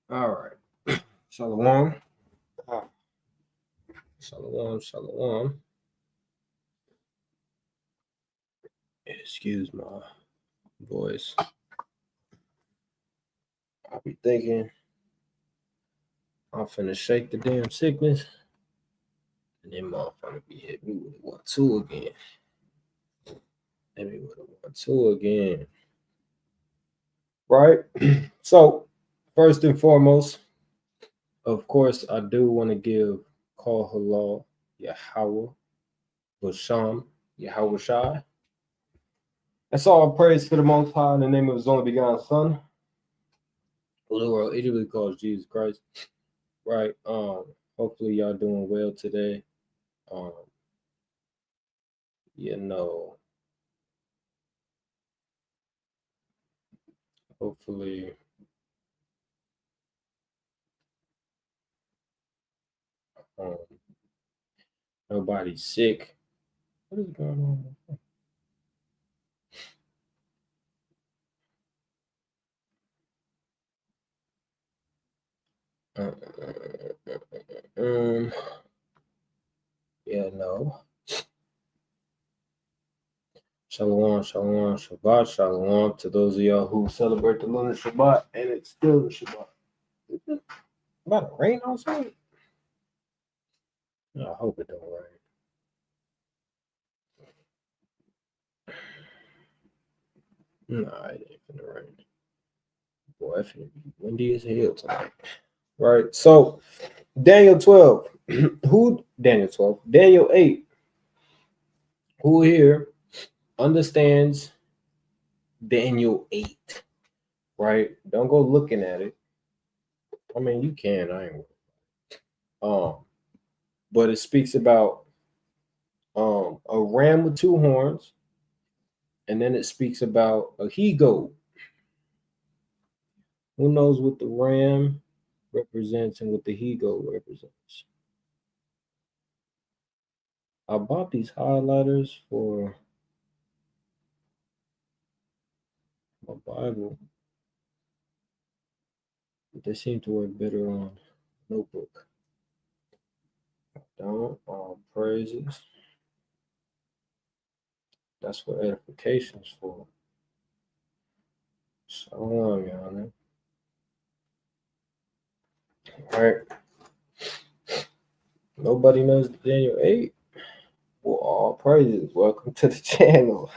All right. Shalom. Shalom. Shalom. Excuse my voice. I'll be thinking I'm finna shake the damn sickness. And then motherfucker be hit me with a 1-2 again. Hit me with a 1-2 again. Right? So, first and foremost, of course, I do want to give call halal Yahweh Basham Yahweh Shai. That's all praise to the Most High in the name of His only begotten Son, who the world immediately calls Jesus Christ. Right? Hopefully y'all doing well today. You know, hopefully nobody's sick. What is going on? Yeah, no. Shalom, shalom, Shabbat, shalom to those of y'all who celebrate the lunar Shabbat, and it's still the Shabbat. Is it about to rain outside? I hope it don't rain. Nah, it ain't gonna rain. Boy, it's gonna be windy as hell tonight. Right, so Daniel 12. Who Daniel 12? Daniel 8. Who here understands Daniel 8? Right? Don't go looking at it. I mean, you can, I ain't but it speaks about a ram with 2 horns, and then it speaks about a he goat. Who knows what the ram represents and what the he goat represents? I bought these highlighters for my Bible, but they seem to work better on notebook. Don't praises. That's what edification's for. Shalom, y'all. All right. Nobody knows Daniel 8. Well, all praises. Welcome to the channel.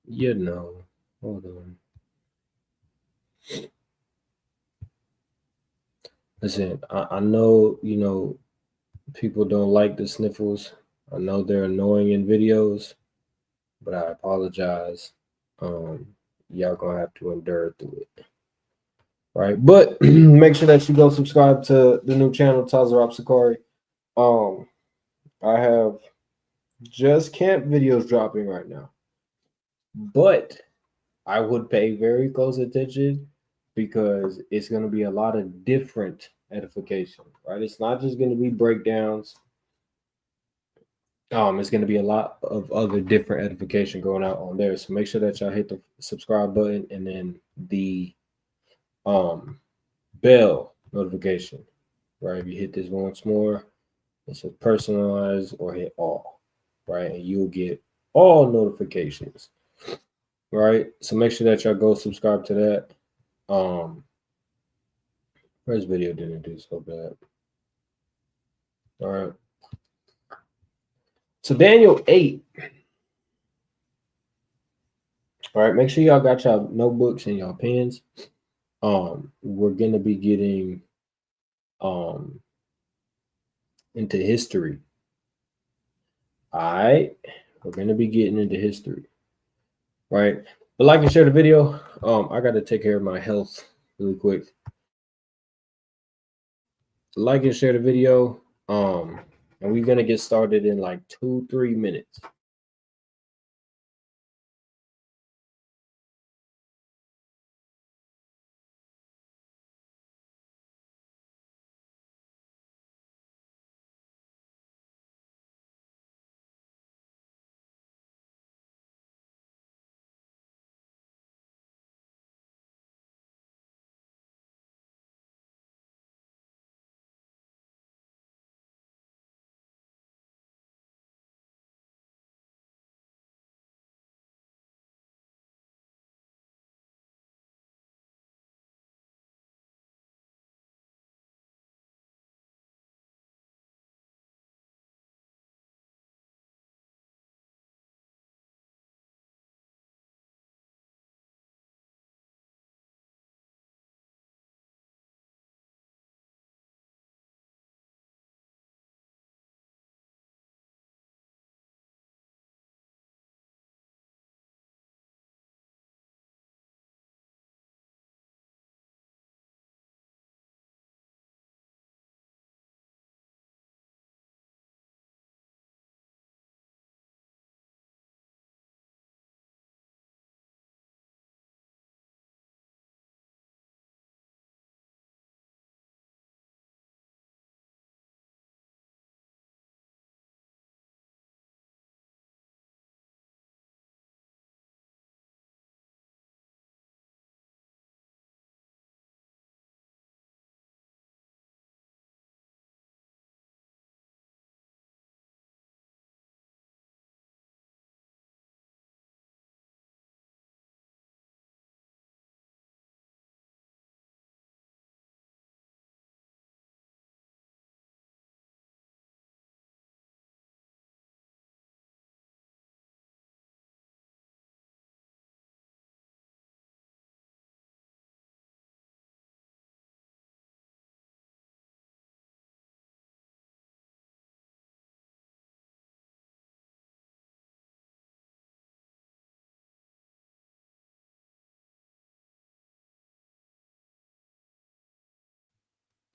You know, hold on. Listen, I know, you know, people don't like the sniffles. I know they're annoying in videos, but I apologize. Y'all gonna have to endure through it. Right. But make sure that you go subscribe to the new channel, Tazarop SICARRI. I have just camp videos dropping right now. But I would pay very close attention because it's going to be a lot of different edification, right? It's not just going to be breakdowns. It's going to be a lot of other different edification going out on there. So make sure that y'all hit the subscribe button and then the bell notification, right? If you hit this once more, it says personalize or hit all, right? And you'll get all notifications, right? So make sure that y'all go subscribe to that. First video didn't do so bad. All right. So Daniel 8. All right, make sure y'all got y'all notebooks and y'all pens. We're gonna be getting into history. All right, we're gonna be getting into history. Right. But like and share the video. I gotta take care of my health really quick. Like and share the video. And we're gonna get started in like 2-3 minutes.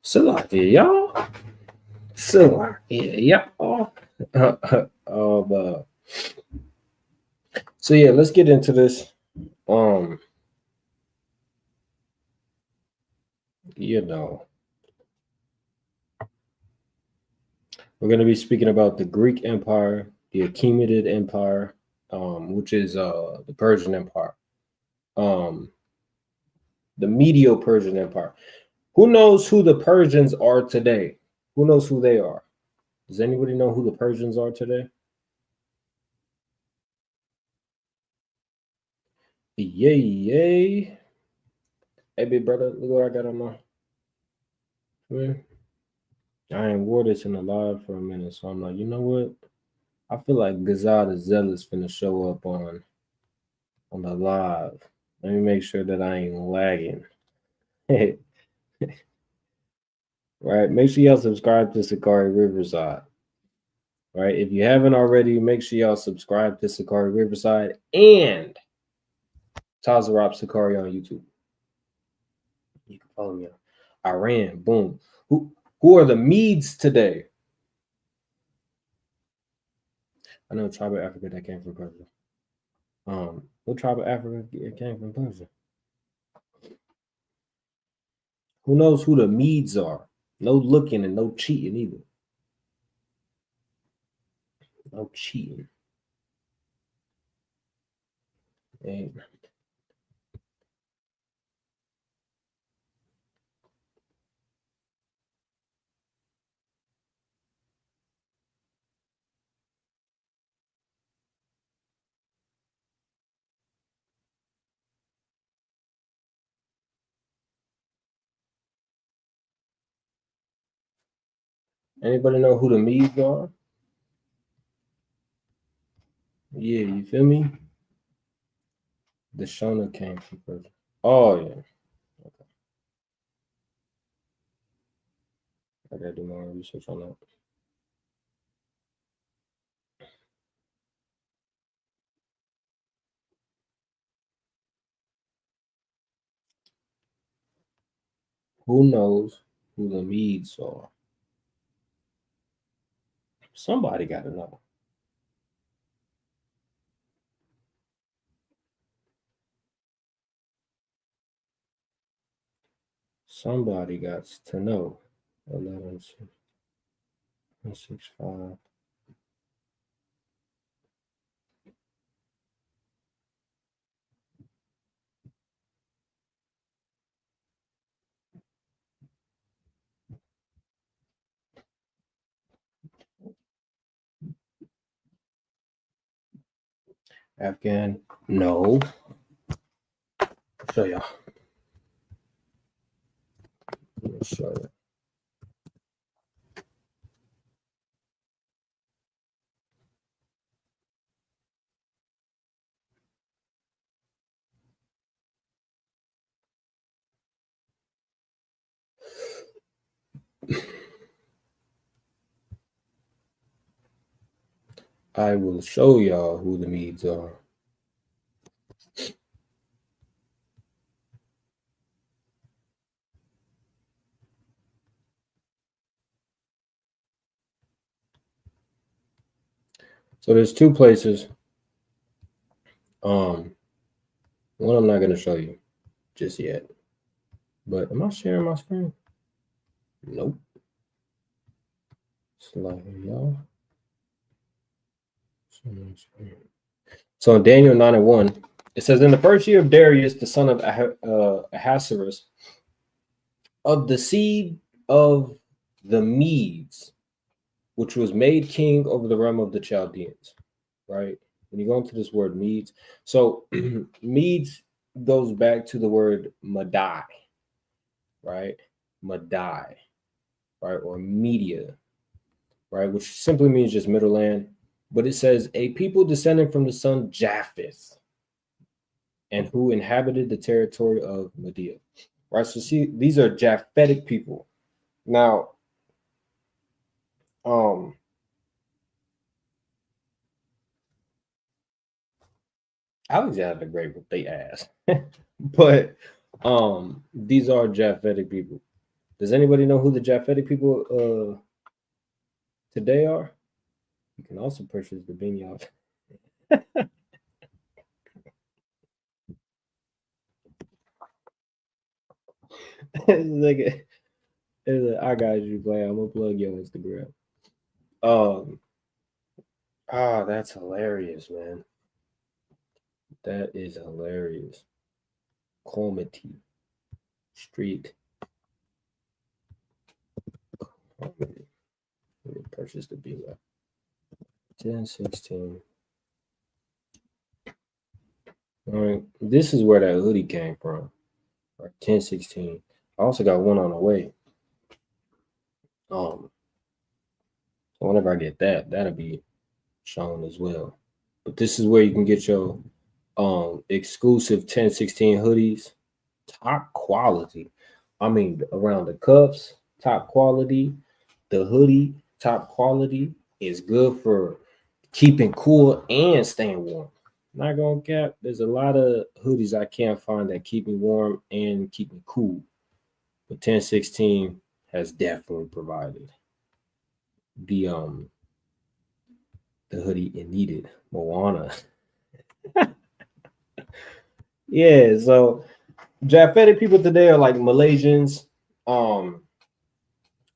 Sicarii, y'all. Sicarii, y'all. So yeah, let's get into this. You know, we're going to be speaking about the Greek Empire, the Achaemenid Empire, which is the Persian Empire, the Medo-Persian Empire. Who knows who the Persians are today? Who knows who they are? Does anybody know who the Persians are today? Yay, yay. Hey, big brother, look what I got on my. Man, I ain't wore this in the live for a minute, so I'm like, you know what? I feel like Gazad the Zealous finna show up on the live. Let me make sure that I ain't lagging. Right? Make sure y'all subscribe to SICARRI Riverside. Right? If you haven't already, make sure y'all subscribe to SICARRI Riverside and Tazarop SICARRI on YouTube. You can follow me on Iran. Boom. Who are the Medes today? I know tribe of Africa that came from Persia. What tribe of Africa came from Persia? Who knows who the Medes are? No looking and no cheating either. No cheating. Hey. Anybody know who the Medes are? Yeah, you feel me? The Shona came from Persia. Oh yeah. Okay. I gotta do more research on that. Who knows who the Medes are? Somebody gotta know. Somebody got to know. 11, 6, 5. Afghan. No. I'll show y'all. Let me show you. I will show y'all who the Medes are. So there's two places. One I'm not gonna show you just yet. But am I sharing my screen? Nope. Slide here, y'all. So in Daniel 9:1, it says, in the first year of Darius, the son of Ahasuerus, of the seed of the Medes, which was made king over the realm of the Chaldeans, right? When you go into this word Medes, so Medes goes back to the word Madai, right? Madai, right? Or Media, right? Which simply means just middle land. But it says a people descending from the son Japheth and who inhabited the territory of Media, right? So see, these are Japhetic people. Now, Alexander the Great what they asked, but these are Japhetic people. Does anybody know who the Japhetic people today are? You can also purchase the beanie off. It's like, I got you, play. I'm gonna plug your Instagram. That's hilarious, man. That is hilarious. Comedy Street. Let me purchase the beanie. 1016. All right, this is where that hoodie came from. Right, 1016. I also got one on the way. So whenever I get that, that'll be shown as well. But this is where you can get your exclusive 1016 hoodies, top quality. I mean, around the cuffs, top quality. The hoodie, top quality, is good for keeping cool and staying warm. Not gonna cap. There's a lot of hoodies I can't find that keep me warm and keep me cool. But 1016 has definitely provided the the hoodie it needed. Moana. Yeah, so Japhetic people today are like Malaysians,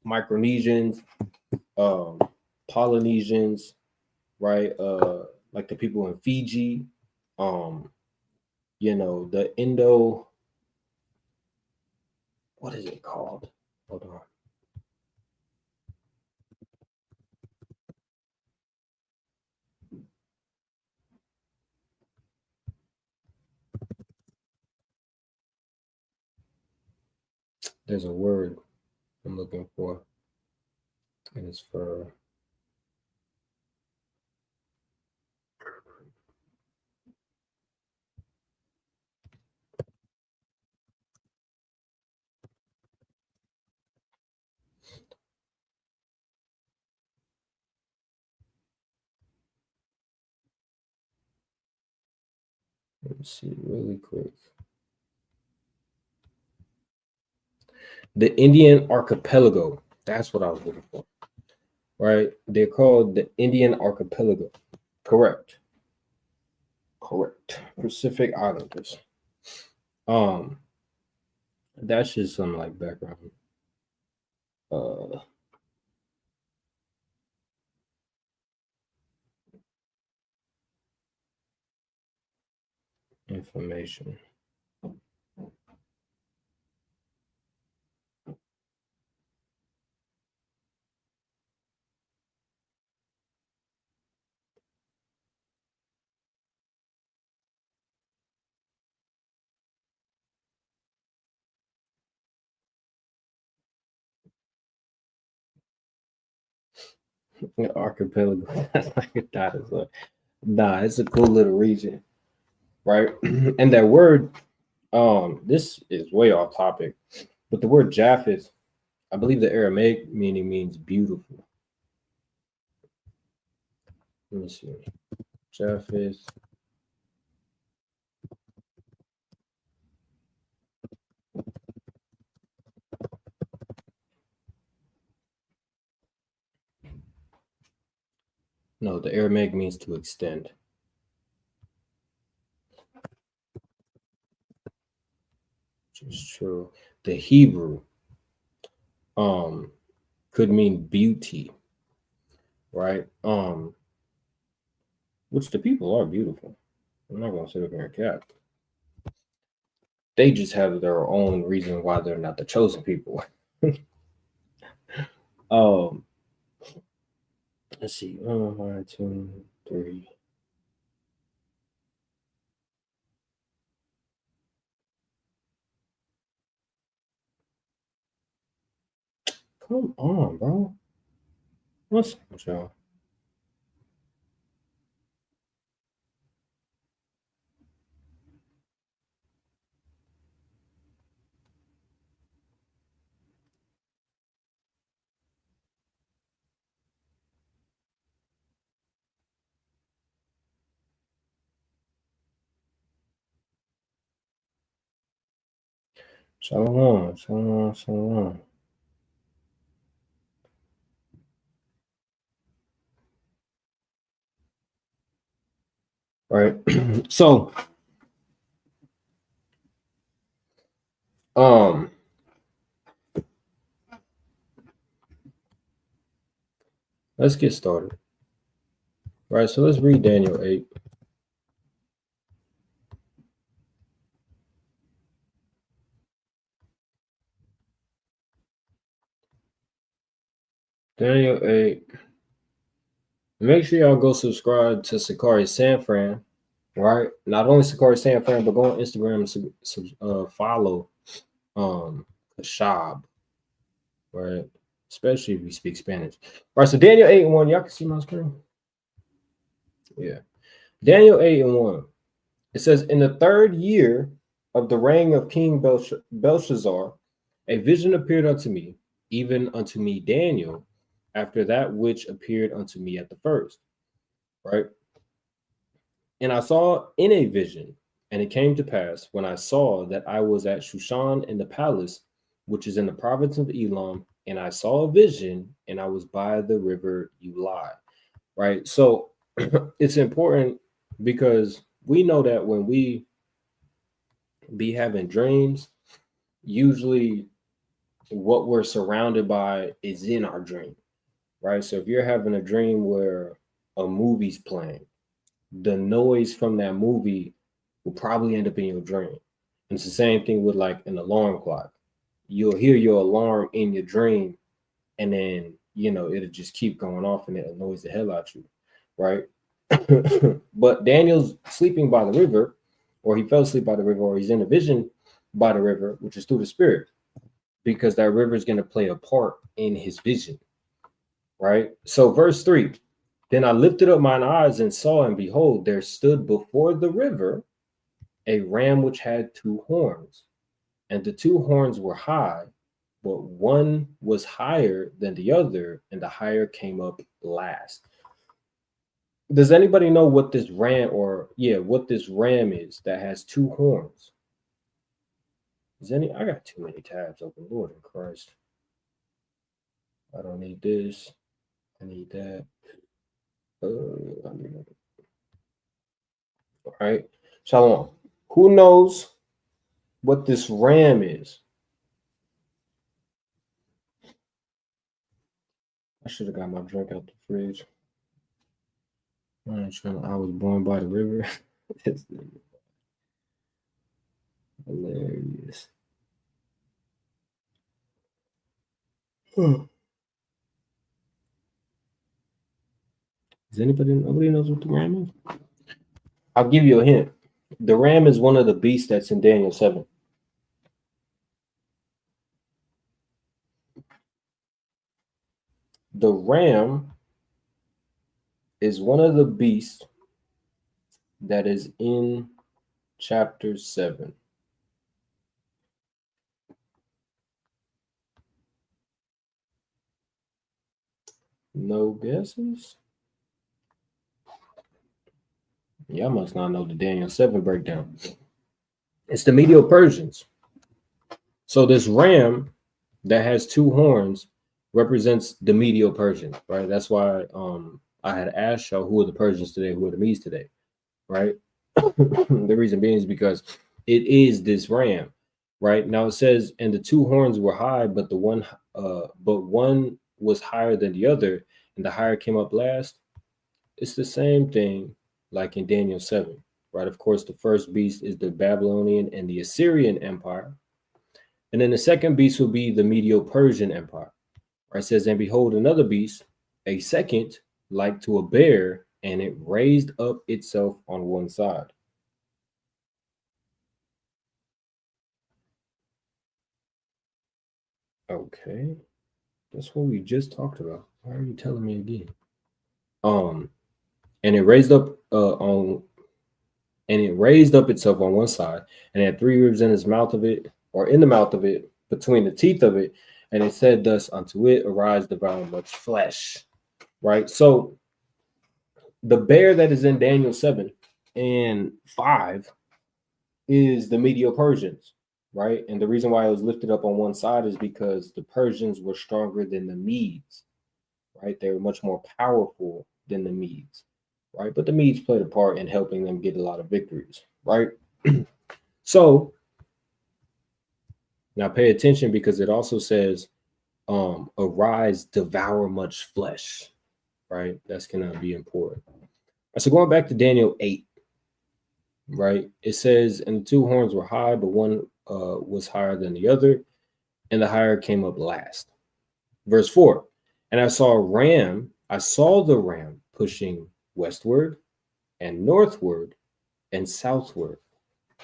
Micronesians, um, Polynesians, right? Like the people in Fiji, um, the Indo, what is it called? Hold on. There's a word I'm looking for, and it's for let me see really quick. The Indian archipelago. That's what I was looking for. Right? They're called the Indian archipelago. Correct. Correct. Pacific Islanders. Um, that's just some like background uh information. The archipelago. That's like a dinosaur. Nah, it's a cool little region, right? And that word, this is way off topic, but the word Japheth, I believe the Aramaic meaning means beautiful. Let me see. Japheth. No, the Aramaic means to extend. Which is true. The Hebrew um could mean beauty, right? Which the people are beautiful. I'm not gonna sit up here and cap. They just have their own reason why they're not the chosen people. um, let's see. 1, 2, 3. Come on, bro. What's up with y'all? Shalom, shalom, shalom. right? So, um, let's get started. Right, so let's read Daniel 8. Daniel 8. Make sure y'all go subscribe to Sicarii San Fran, right? Not only Sicarii San Fran, but go on Instagram and follow Kashab, right? Especially if you speak Spanish. All right, so Daniel 8 and 1. Y'all can see my screen? Yeah. Daniel 8 and 1. It says, in the 3rd year of the reign of King Belshazzar, a vision appeared unto me, even unto me Daniel, after that which appeared unto me at the first, right? And I saw in a vision, and it came to pass when I saw that I was at Shushan in the palace, which is in the province of Elam, and I saw a vision, and I was by the river Ulai, right? So it's important because we know that when we be having dreams, usually what we're surrounded by is in our dream, right? So if you're having a dream where a movie's playing, the noise from that movie will probably end up in your dream. And it's the same thing with like an alarm clock. You'll hear your alarm in your dream, and then it'll just keep going off and it annoys the hell out you, right? But Daniel's sleeping by the river, or he fell asleep by the river, or he's in a vision by the river, which is through the spirit, because that river is going to play a part in his vision, right? So verse 3, then I lifted up mine eyes and saw, and behold, there stood before the river a ram which had 2 horns, and the 2 horns were high, but one was higher than the other, and the higher came up last. Does anybody know what this ram, what this ram is that has 2 horns? I got too many tabs open. Lord in Christ. I don't need this. I need that. All right. Shalom. Who knows what this ram is? I should have got my drink out the fridge. I was born by the river. It's hilarious. Nobody knows what the ram is? I'll give you a hint. The ram is one of the beasts that's in Daniel 7. The ram is one of the beasts that is in chapter 7. No guesses? Y'all must not know the Daniel 7 breakdown. It's the Medo-Persians. So this ram that has 2 horns represents the Medo-Persians, right? That's why I had asked y'all who are the Persians today, who are the Medes today, right? The reason being is because it is this ram, right? Now it says, and the 2 horns were high, but one was higher than the other, and the higher came up last. It's the same thing like in Daniel 7, right? Of course, the first beast is the Babylonian and the Assyrian Empire. And then the second beast will be the Medo-Persian Empire. Right? It says, and behold, another beast, a second, like to a bear, and it raised up itself on one side. Okay. That's what we just talked about. Why are you telling me again? And it raised up itself on one side, and had 3 ribs in its mouth of it, or in the mouth of it, between the teeth of it, and it said thus unto it, arise, devour much flesh. Right? So the bear that is in Daniel 7 and 5 is the Medo-Persians, right? And the reason why it was lifted up on one side is because the Persians were stronger than the Medes, right? They were much more powerful than the Medes. right? But the Medes played a part in helping them get a lot of victories, right? So now pay attention, because it also says, arise, devour much flesh, right? That's gonna be important. So going back to Daniel 8, right? It says, and the two horns were high, but one was higher than the other, and the higher came up last. Verse 4, and I saw the ram pushing westward and northward and southward,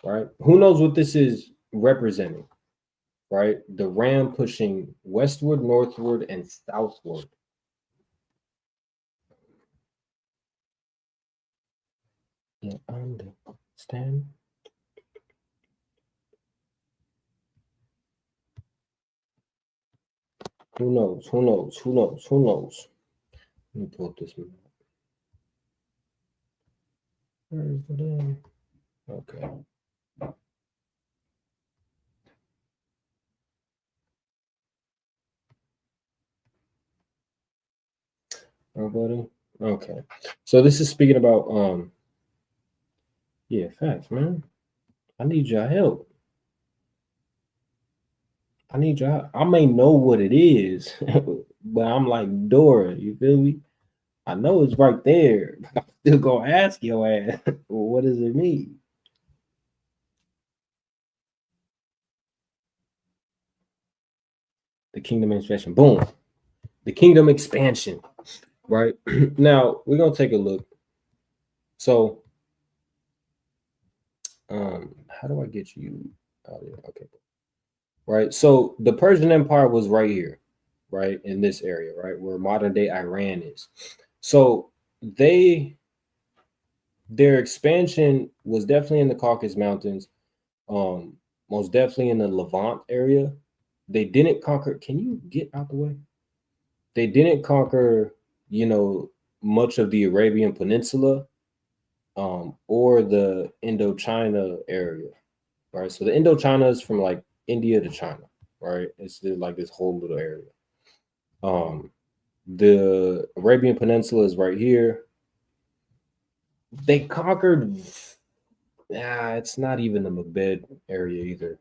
right? Who knows what this is representing, right? The ram pushing westward, northward, and southward. You understand? Who knows? Who knows? Who knows? Who knows? Let me pull up this map. Where is the damn? Okay. Nobody? Okay. So this is speaking about yeah, facts, man. I need your help. I need your I may know what it is, but I'm like Dora, you feel me? I know it's right there, but I'm still gonna ask your ass, well, what does it mean? The kingdom expansion. Boom. The kingdom expansion. Right. Now we're gonna take a look. So how do I get you out here? Okay. Right. So the Persian Empire was right here, right, in this area, right, where modern day Iran is. So their expansion was definitely in the Caucasus Mountains, most definitely in the Levant area. They didn't conquer. Can you get out the way? They didn't conquer, you know, much of the Arabian Peninsula, or the Indochina area, right? So the Indochina is from like India to China, right? It's like this whole little area. Um, the Arabian Peninsula is right here. They conquered. Yeah, it's not even the Magheb area either.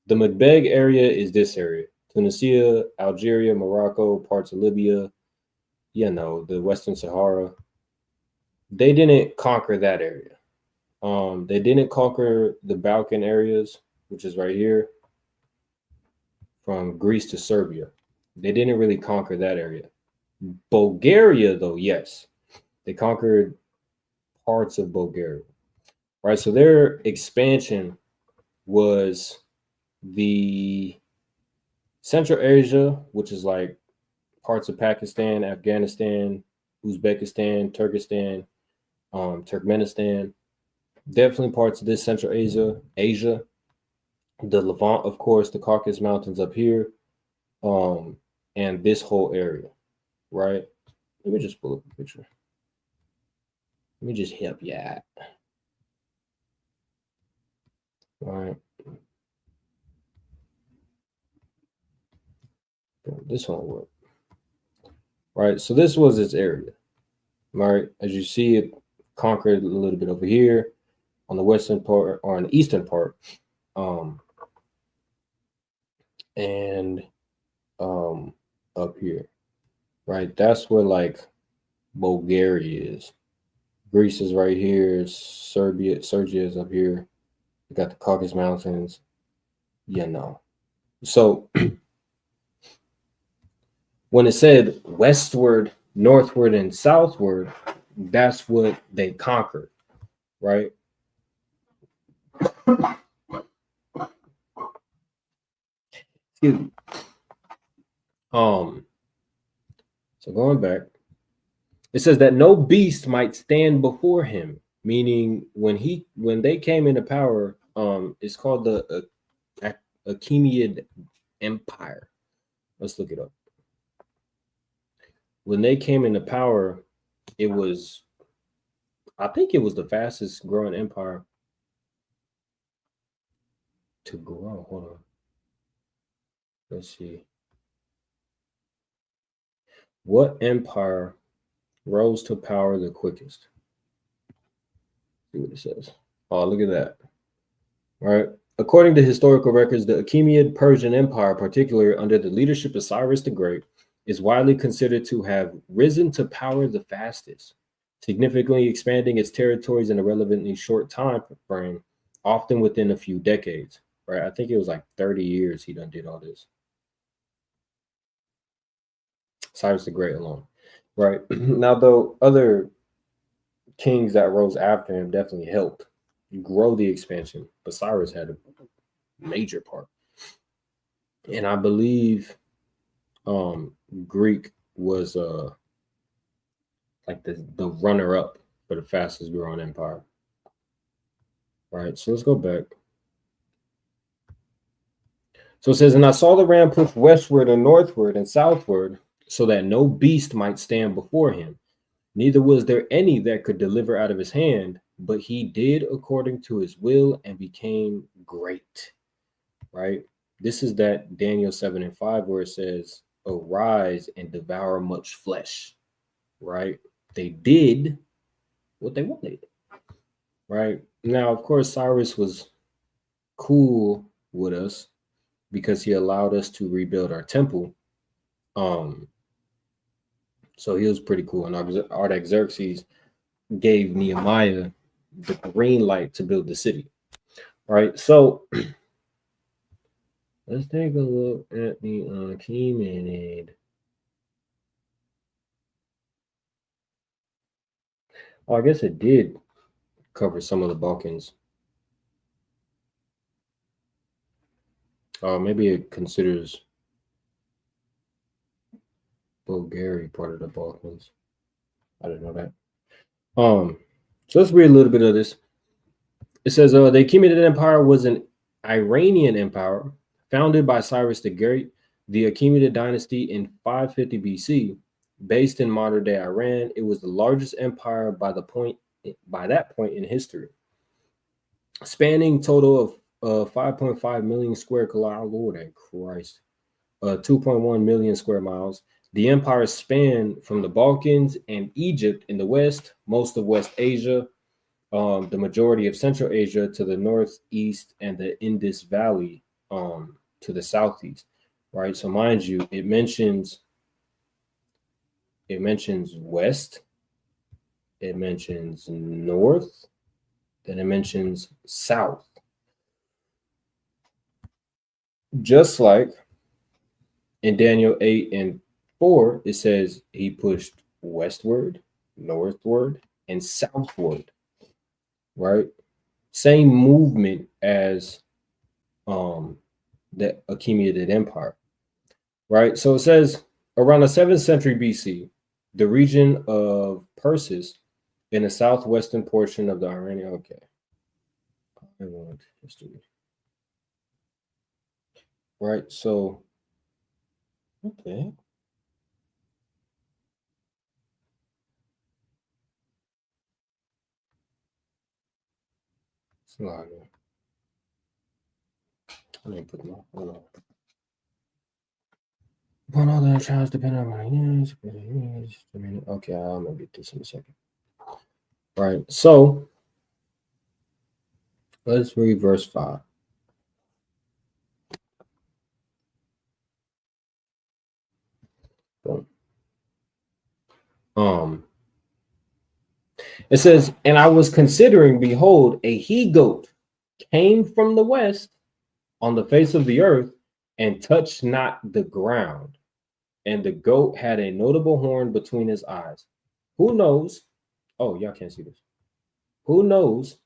The Magheb area is this area: Tunisia, Algeria, Morocco, parts of Libya. You know, the Western Sahara. They didn't conquer that area. They didn't conquer the Balkan areas, which is right here, from Greece to Serbia. They didn't really conquer that area. Bulgaria, though, yes, they conquered parts of Bulgaria, right? So their expansion was the Central Asia, which is like parts of Pakistan, Afghanistan, Uzbekistan, Turkestan, Turkmenistan, definitely parts of this Central Asia, the Levant, of course, the Caucasus Mountains up here, um, and this whole area, right? Let me just pull up a picture. Let me just help you out. All right. This won't work. Right. So this was its area. Right. As you see, it conquered a little bit over here on the western part or on the eastern part. Um, and up here. Right. That's where like Bulgaria is. Greece is right here. Serbia is up here. You got the Caucasus Mountains. You know. So when it said westward, northward, and southward, that's what they conquered, right? Excuse me. Um, so going back, it says that no beast might stand before him, meaning when they came into power, it's called the Achaemenid Empire. Let's look it up. When they came into power, it was, I think it was the fastest growing empire to grow. Hold on. Let's see. What empire rose to power the quickest? See what it says. Oh, look at that. All right. According to historical records, the Achaemenid Persian Empire, particularly under the leadership of Cyrus the Great, is widely considered to have risen to power the fastest, significantly expanding its territories in a relevantly short time frame, often within a few decades. Right. I think it was like 30 years he done did all this. Cyrus the Great alone. Right. Now, though, other kings that rose after him definitely helped grow the expansion, but Cyrus had a major part. And I believe Greek was like the runner up for the fastest growing empire. Right. So let's go back. So it says, and I saw the ram push westward and northward and southward, so that no beast might stand before him. Neither was there any that could deliver out of his hand, but he did according to his will and became great. Right. This is that Daniel 7:5 where it says, arise and devour much flesh. Right. They did what they wanted. Right. Now, of course, Cyrus was cool with us because he allowed us to rebuild our temple. Um, so he was pretty cool. And Artaxerxes gave Nehemiah the green light to build the city. Right. So let's take a look at the Achaemenid. Oh, I guess it did cover some of the Balkans. Maybe it considers Bulgaria part of the Balkans. I didn't know that. So let's read a little bit of this. It says the Achaemenid Empire was an Iranian empire founded by Cyrus the Great, the Achaemenid dynasty in 550 BC, based in modern-day Iran. It was the largest empire by that point in history, spanning total of 5.5 million square kilometers. Lord Christ, 2.1 million square miles. The empire spanned from the Balkans and Egypt in the west, most of West Asia, the majority of Central Asia to the northeast, and the Indus Valley to the southeast. Right. So mind you, it mentions west, it mentions north, then it mentions south. Just like in Daniel 8:4, it says he pushed westward, northward, and southward. Right. Same movement as the Achaemenid Empire. Right. So it says around the 7th century BC, the region of Persis in the southwestern portion of the Iranian. Okay. I want history. Right. So, okay. It's not. I didn't put no. One other tribes depend on my years. Okay, I'm gonna get this in a second. Right. So let's read verse 5. Boom. It says, and I was considering, behold, a he goat came from the west on the face of the earth and touched not the ground. And the goat had a notable horn between his eyes. Who knows? Oh, y'all can't see this. Who knows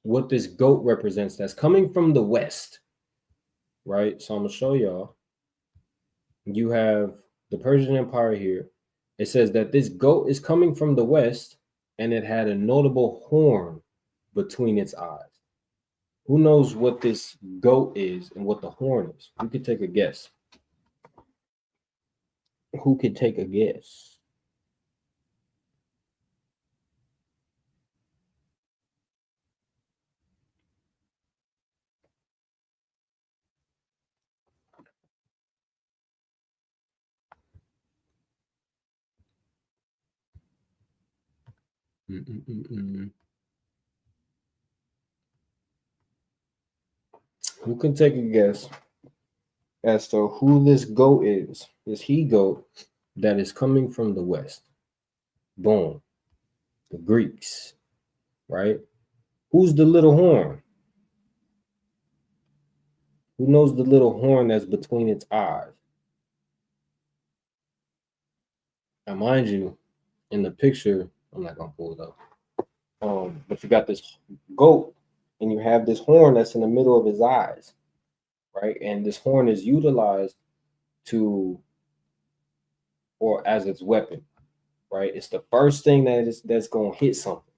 what this goat represents that's coming from the west? Right. So I'm going to show y'all. You have the Persian Empire here. It says that this goat is coming from the west and it had a notable horn between its eyes. Who knows what this goat is and what the horn is? Who could take a guess? Who could take a guess? Who can take a guess as to who this goat is? This he goat that is coming from the west. Boom. The Greeks, right? Who's the little horn? Who knows the little horn that's between its eyes? Now, mind you, in the picture, I'm not gonna pull it up. But you got this goat, and you have this horn that's in the middle of his eyes, right? And this horn is utilized to, or as its weapon, right? It's the first thing that's gonna hit something,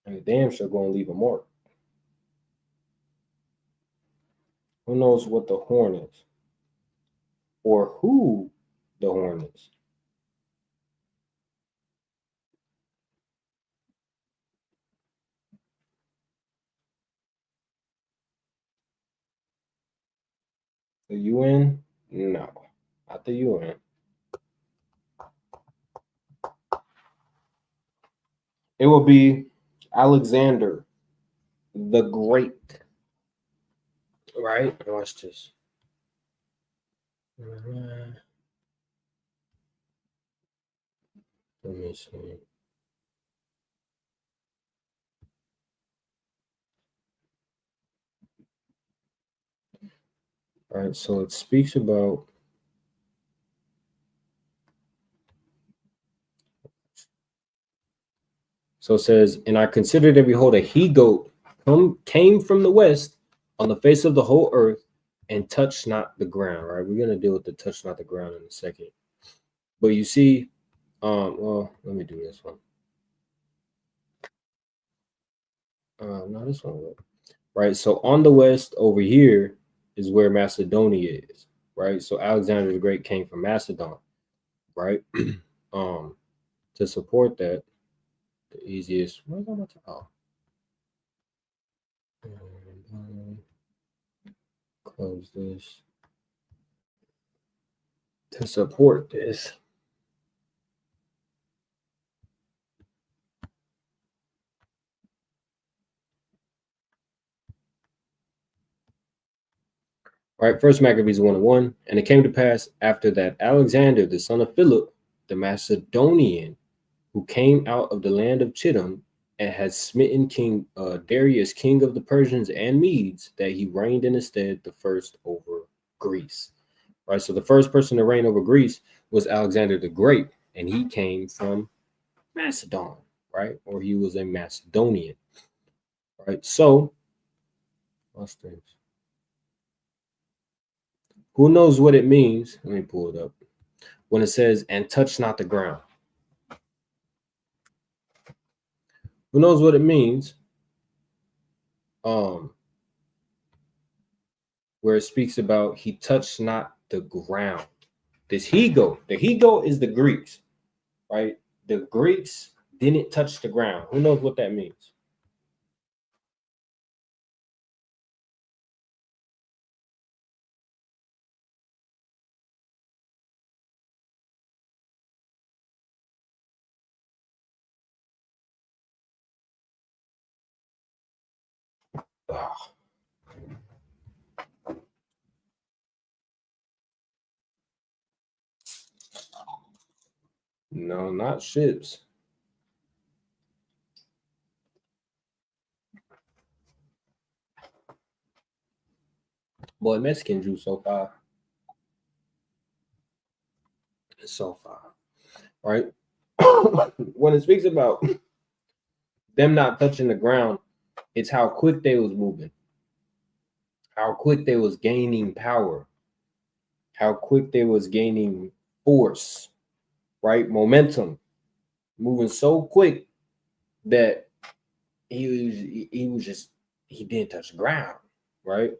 and the damn sure gonna leave a mark. Who knows what the horn is, or who the horn is? The UN? No, not the UN. It will be Alexander the Great. Right? Watch this. Let me see. All right, so it speaks about so it says, and I considered and behold a he goat came from the west on the face of the whole earth and touched not the ground. Right, we're gonna deal with the touch not the ground in a second. But you see, well, let me do this one. No, this one. Right, so on the west over here is where Macedonia is. Right, so Alexander the Great came from Macedon. Right, to support that, the easiest. Where's my oh. Close this. To support this, all right, First Maccabees 1:1, and it came to pass after that Alexander, the son of Philip, the Macedonian, who came out of the land of Chittim and had smitten King Darius, king of the Persians and Medes, that he reigned in his stead the first over Greece. Right, so the first person to reign over Greece was Alexander the Great, and he came from Macedon, right? Or he was a Macedonian, right? So, what's this? Who knows what it means? Let me pull it up. When it says, and touch not the ground. Who knows what it means? Where it speaks about he touched not the ground. This he goat, the he goat is the Greeks, right? The Greeks didn't touch the ground. Who knows what that means? Ugh. No, not ships. Boy, Mexican juice so far. It's so far, right? When it speaks about them not touching the ground, it's how quick they was moving, how quick they was gaining power, how quick they was gaining force, right? Momentum, moving so quick that he didn't touch the ground, right?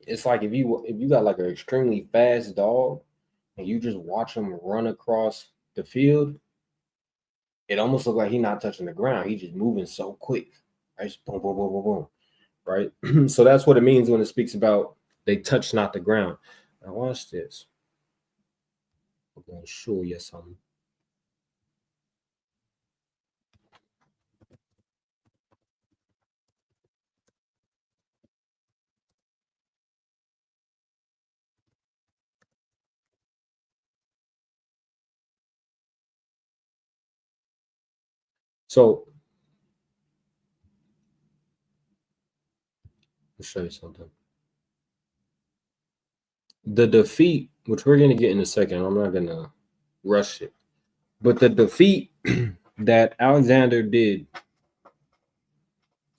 It's like if you got like an extremely fast dog and you just watch him run across the field, it almost looks like he's not touching the ground. He's just moving so quick, right? Just boom, boom, boom, boom, boom, right? So that's what it means when it speaks about they touch not the ground. Now watch this. I'm gonna show you something. So I'll show you something. The defeat, which we're going to get in a second, I'm not going to rush it, but the defeat that Alexander did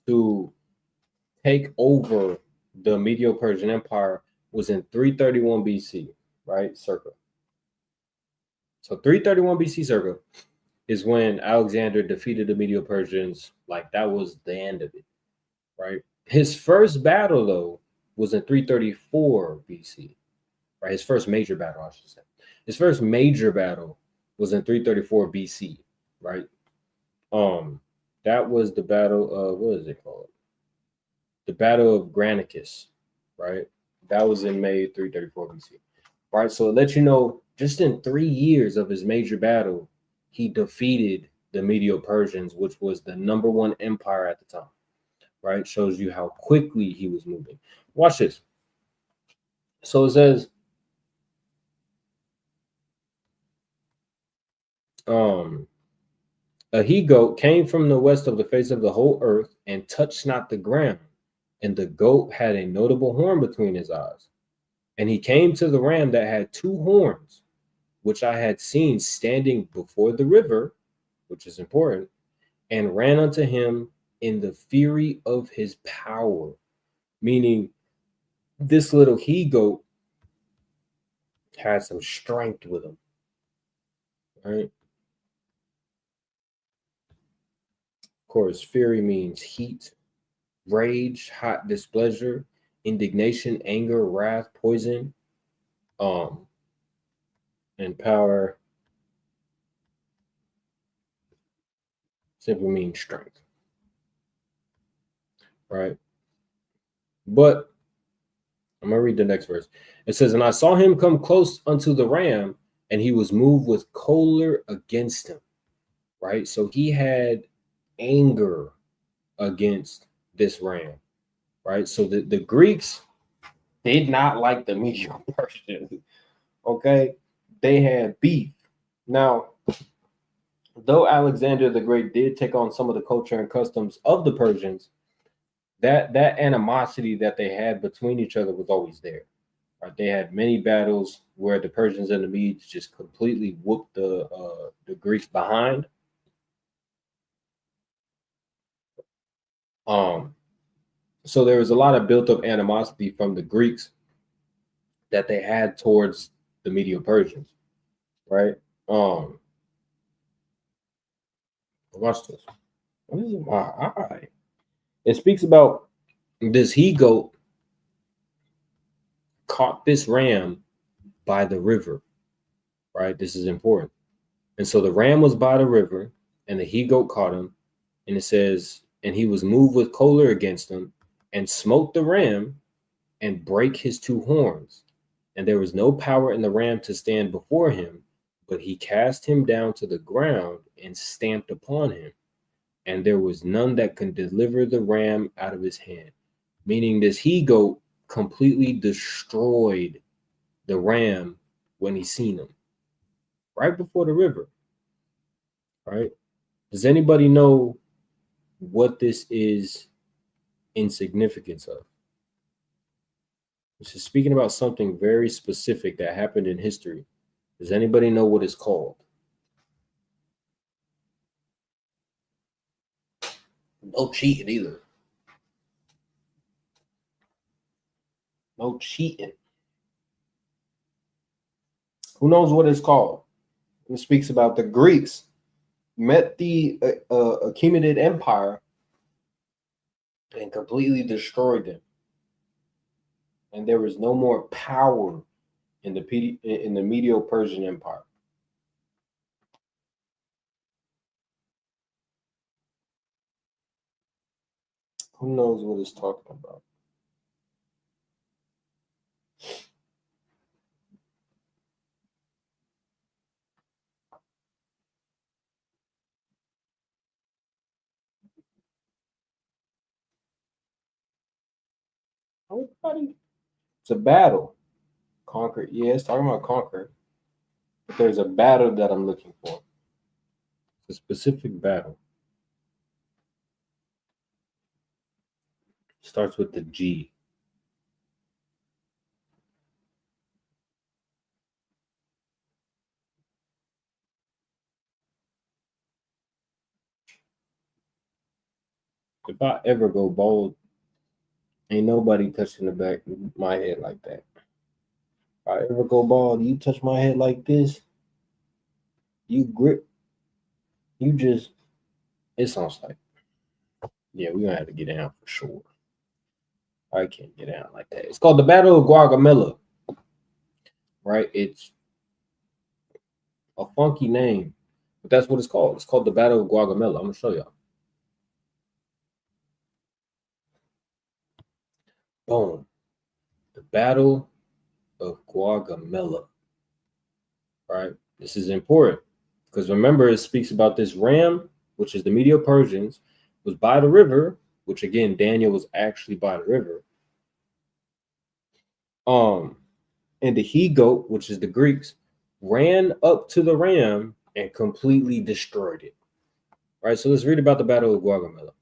to take over the Medo-Persian Empire was in 331 BC, right? Circa. So 331 BC circa is when Alexander defeated the Medo-Persians. Like, that was the end of it, right? His first battle, though, was in 334 BC, right? His first major battle, I should say. His first major battle was in 334 BC, right? That was the battle of, what is it called? The Battle of Granicus, right? That was in May 334 BC, right? So it lets you know, just in 3 years of his major battle, he defeated the Medo-Persians, which was the #1 empire at the time, right? Shows you how quickly he was moving. Watch this. So it says, a he-goat came from the west of the face of the whole earth and touched not the ground. And the goat had a notable horn between his eyes. And he came to the ram that had 2 horns, which I had seen standing before the river, which is important, and ran unto him in the fury of his power. Meaning, this little he-goat had some strength with him, right? Of course, fury means heat, rage, hot displeasure, indignation, anger, wrath, poison, and power simply means strength, right? But I'm gonna read the next verse. It says, and I saw him come close unto the ram, and he was moved with choler against him, right? So he had anger against this ram, right? So the Greeks did not like the Medo-Persians, okay? They had beef. Now, though Alexander the Great did take on some of the culture and customs of the Persians, that animosity that they had between each other was always there. Right? They had many battles where the Persians and the Medes just completely whooped the Greeks behind. So there was a lot of built-up animosity from the Greeks that they had towards the Medo-Persians, right? Watch this. What is it? My eye. It speaks about this he-goat caught this ram by the river, right? This is important. And so the ram was by the river, and the he-goat caught him, and it says, and he was moved with choler against him, and smote the ram, and brake his 2 horns. And there was no power in the ram to stand before him, but he cast him down to the ground and stamped upon him. And there was none that could deliver the ram out of his hand. Meaning this he-goat completely destroyed the ram when he seen him. Right before the river. Right? Does anybody know what this is in significance of? This is speaking about something very specific that happened in history. Does anybody know what it's called? No cheating either. No cheating. Who knows what it's called? It speaks about the Greeks met the Achaemenid Empire and completely destroyed them. And there was no more power in the Medo-Persian Empire. Who knows what it's talking about? Nobody. It's a battle. Conquer. Yeah, it's talking about conquer. But there's a battle that I'm looking for. It's a specific battle. starts with the G. If I ever go bald, ain't nobody touching the back of my head like that. If I ever go bald, you touch my head like this, you grip, you just, it sounds like, yeah, we're gonna have to get down for sure. I can't get down like that. It's called the Battle of Gaugamela, right? It's a funky name, but that's what it's called. It's called the Battle of Gaugamela. I'm gonna show y'all. Boom. The Battle of Gaugamela, right? This is important because remember, it speaks about this ram, which is the Medo-Persians, was by the river, which again, Daniel was actually by the river. And the he-goat, which is the Greeks, ran up to the ram and completely destroyed it. Right. So let's read about the Battle of Gaugamela.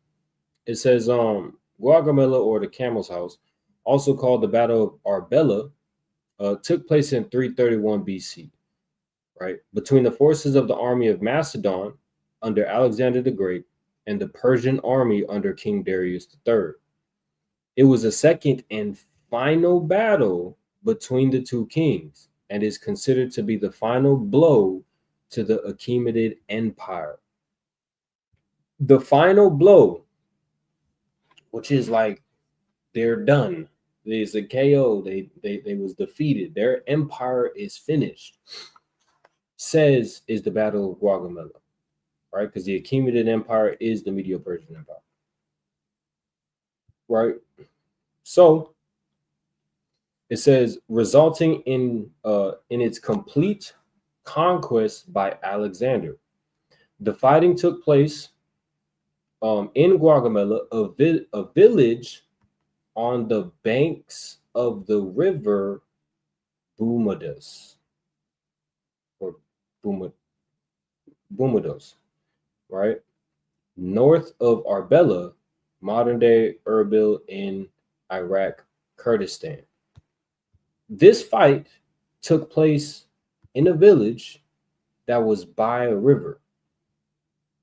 It says, Gaugamela, or the Camel's House, also called the Battle of Arbela, took place in 331 BC. Right, between the forces of the army of Macedon under Alexander the Great and the Persian army under King Darius III. It was a second and final battle between the two kings and is considered to be the final blow to the Achaemenid Empire. The final blow, which is like they're done. There's a KO. They was defeated. Their empire is finished. Says is the Battle of Gaugamela, right? Because the Achaemenid Empire is the Medo-Persian Empire, right? So it says, resulting in its complete conquest by Alexander. The fighting took place in Gaugamela, a village on the banks of the river Bumados, or Bumados, right? North of Arbela, modern day Erbil in Iraq, Kurdistan. This fight took place in a village that was by a river,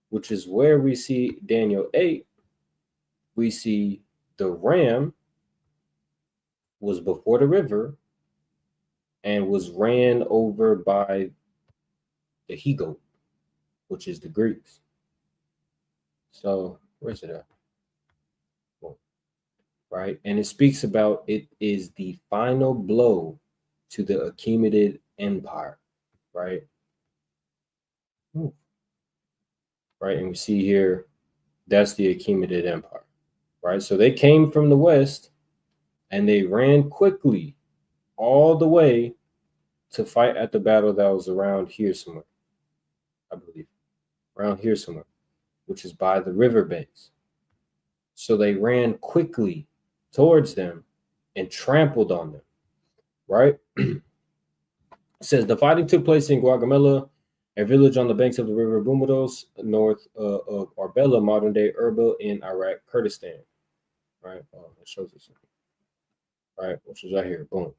which is where we see Daniel 8. We see the ram was before the river and was ran over by the he-goat, which is the Greeks. So where's it at? Right, and it speaks about it is the final blow to the Achaemenid Empire, right? Ooh. Right, and we see here that's the Achaemenid Empire, right? So they came from the west and they ran quickly all the way to fight at the battle that was around here somewhere, I believe, around here somewhere, which is by the riverbanks. So they ran quickly towards them and trampled on them, right? It says the fighting took place in Gaugamela, a village on the banks of the river Bumados, north of Arbela, modern day Erbil in Iraq, Kurdistan, right? It shows us, right? Which is right here, boom.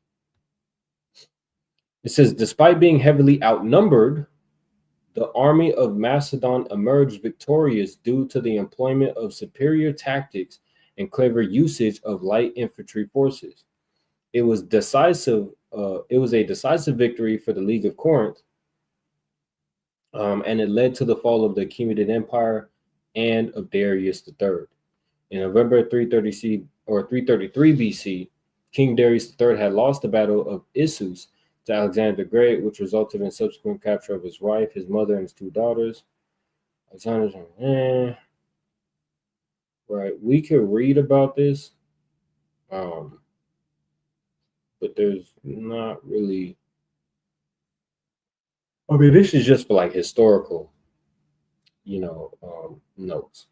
It says, despite being heavily outnumbered, the army of Macedon emerged victorious due to the employment of superior tactics and clever usage of light infantry forces. It was decisive. It was a decisive victory for the League of Corinth, and it led to the fall of the Achaemenid Empire and of Darius III. In November 333 BC, King Darius III had lost the Battle of Issus to Alexander the Great, which resulted in subsequent capture of his wife, his mother, and his two daughters. Right, we could read about this, but there's not really. I mean, this is just for like historical, notes.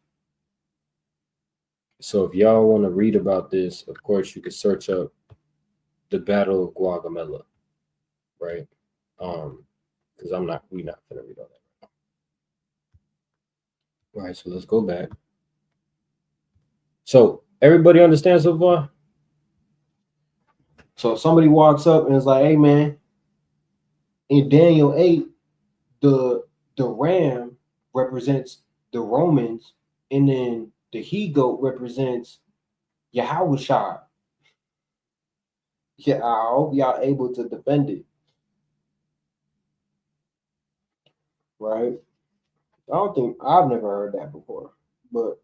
So if y'all want to read about this, of course, you could search up the Battle of Gaugamela, right? Because we're not gonna read all that. All right, so let's go back. So Everybody understand so far? So if somebody walks up and is like, hey man, in Daniel 8, the ram represents the Romans, and then the he-goat represents Yahushua. Yeah, I hope y'all able to defend it. Right? I don't think I've never heard that before. But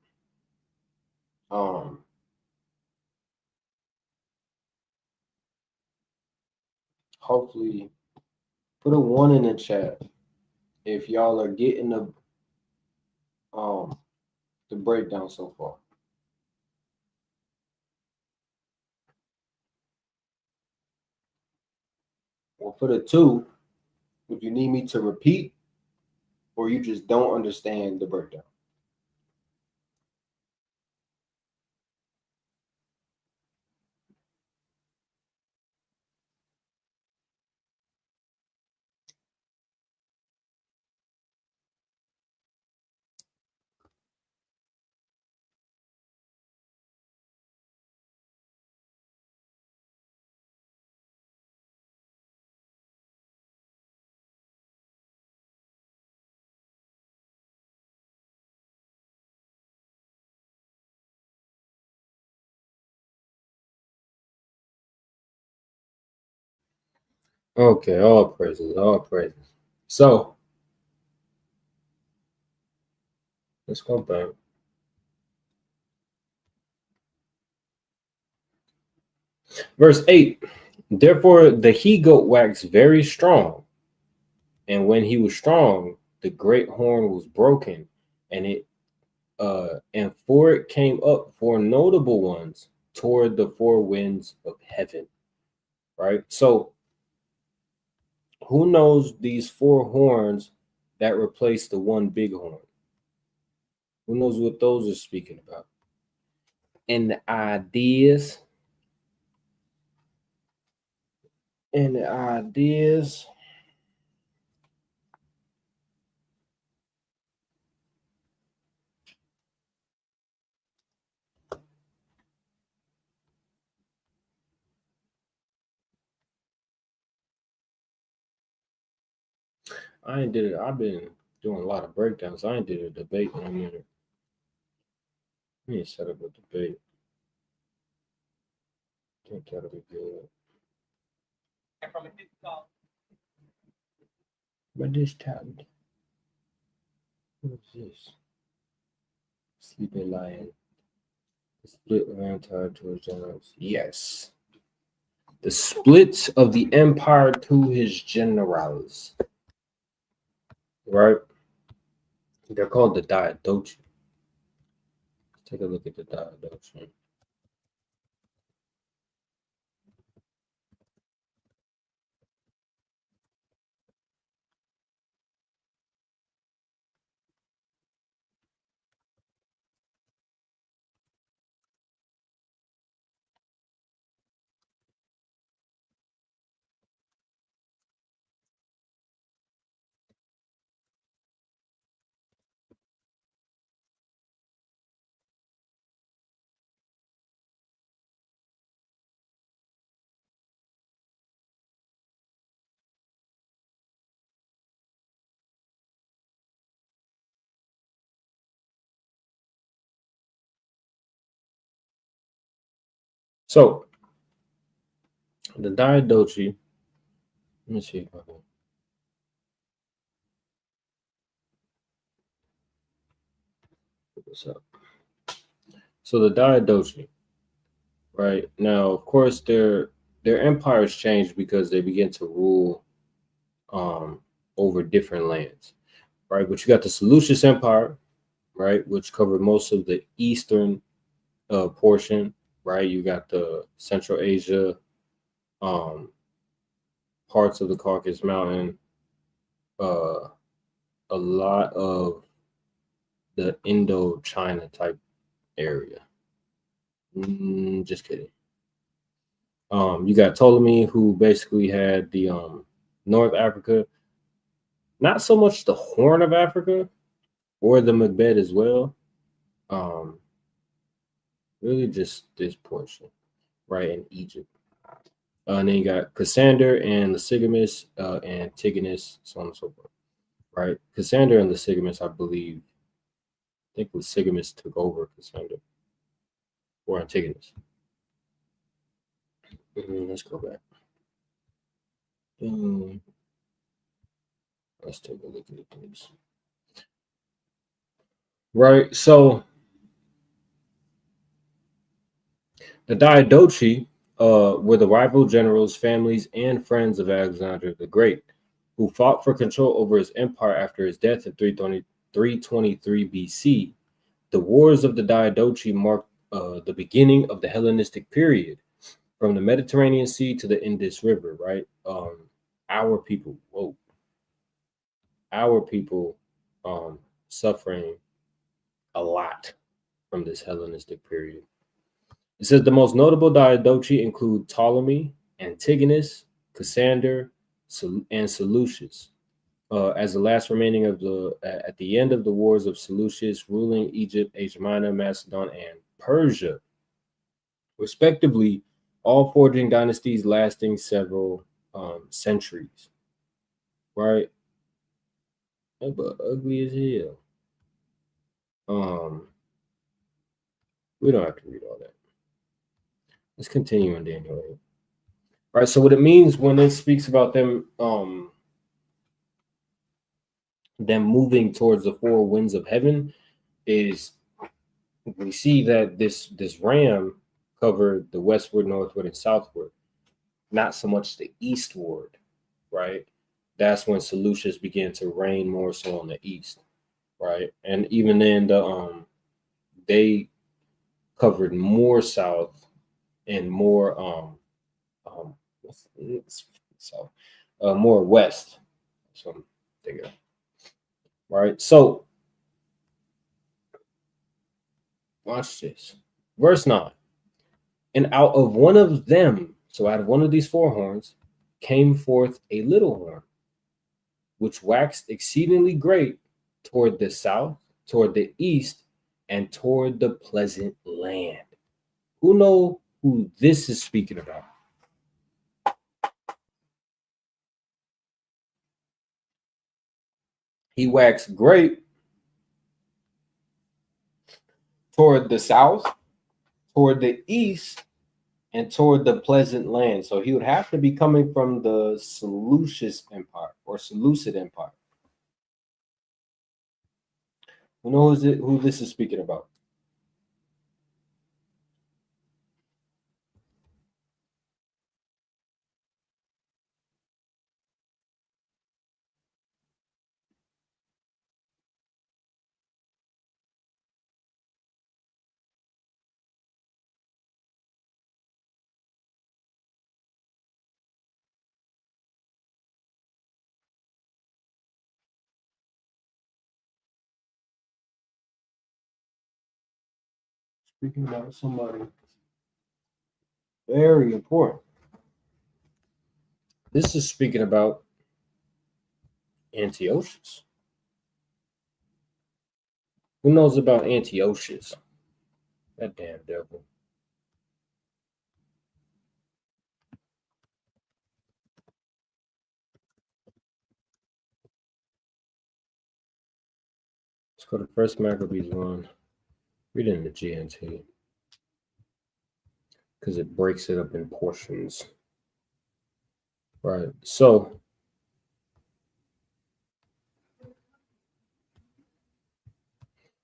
hopefully put a 1 in the chat if y'all are getting the breakdown so far. Or put a 2 if you need me to repeat or you just don't understand the breakdown. Okay, all praises, all praises. So let's go back. Verse 8. Therefore the he-goat waxed very strong, and when he was strong, the great horn was broken, and it came up 4 notable ones toward the 4 winds of heaven. Right? So who knows these 4 horns that replace the 1 big horn? Who knows what those are speaking about? And the ideas. I ain't did it. I've been doing a lot of breakdowns. I ain't did a debate in a minute. Let me set up a debate. I think that'll be good. But this time, what is this? Sleeping Lion. The split of empire to his generals. Yes. The split of the empire to his generals. Right? They're called the Diadochi. Take a look at the Diadochi. So the Diadochi, let me see if I can. Put this up. So the Diadochi, right? Now, of course, their empires changed because they began to rule over different lands, right? But you got the Seleucid Empire, right, which covered most of the eastern portion, right? You got the Central Asia, parts of the Caucasus Mountain, a lot of the Indochina type area. Just kidding. You got Ptolemy, who basically had the North Africa, not so much the Horn of Africa or the Macbeth as well. Really just this portion, right, in Egypt. And then you got Cassander and Lysigamus, Antigonus, so on and so forth, right? Cassander and Lysigamus, I believe, I think Lysigamus took over Cassander or Antigonus. Let's go back. Let's take a look at these. Right, so the Diadochi were the rival generals, families, and friends of Alexander the Great, who fought for control over his empire after his death in 323 BC. The wars of the Diadochi marked the beginning of the Hellenistic period, from the Mediterranean Sea to the Indus River, right? Our people suffering a lot from this Hellenistic period. It says the most notable Diadochi include Ptolemy, Antigonus, Cassander, and Seleucus. As the last remaining of at the end of the wars of Seleucus, ruling Egypt, Asia Minor, Macedon, and Persia, respectively, all forging dynasties lasting several centuries. Right? But ugly as hell. We don't have to read all that. Let's continue in Daniel 8. Right. So what it means when it speaks about them moving towards the four winds of heaven is we see that this ram covered the westward, northward, and southward, not so much the eastward, right? That's when Seleucus began to reign more so on the east, right? And even then, they covered more south and more more west. So there you go. Right. So watch this. Verse 9. And out of one of them, so out of one of these four horns, came forth a little horn, which waxed exceedingly great toward the south, toward the east, and toward the pleasant land. Who know who this is speaking about? He waxed great toward the south, toward the east, and toward the pleasant land. So he would have to be coming from the Seleucid Empire or Seleucid Empire. Who knows who this is speaking about? Speaking about somebody very important. This is speaking about Antiochus. Who knows about Antiochus? That damn devil. Let's go to First Maccabees 1. Read it in the GNT because it breaks it up in portions. Right. So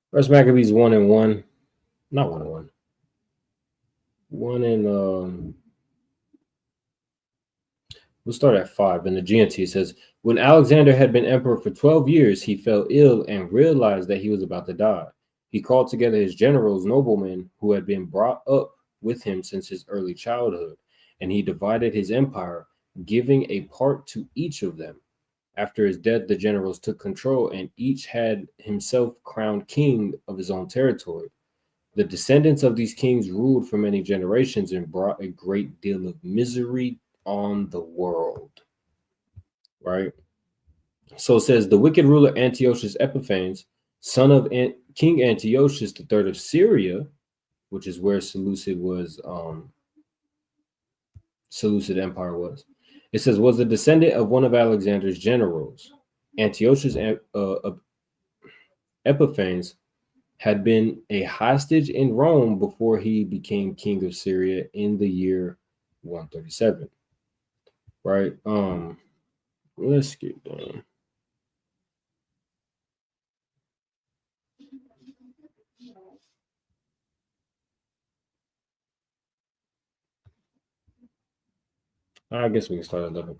First Maccabees 1 and 1. Not 1 and 1. 1 and we'll start at 5. In the GNT, it says, when Alexander had been emperor for 12 years, he fell ill and realized that he was about to die. He called together his generals, noblemen who had been brought up with him since his early childhood, and he divided his empire, giving a part to each of them. After his death, the generals took control, and each had himself crowned king of his own territory. The descendants of these kings ruled for many generations and brought a great deal of misery on the world. Right? So it says, the wicked ruler Antiochus Epiphanes, son of King Antiochus III of Syria, which is where Seleucid Empire was. It says, was a descendant of one of Alexander's generals. Antiochus Epiphanes had been a hostage in Rome before he became king of Syria in the year 137. Right? Let's get down. I guess we can start at 11.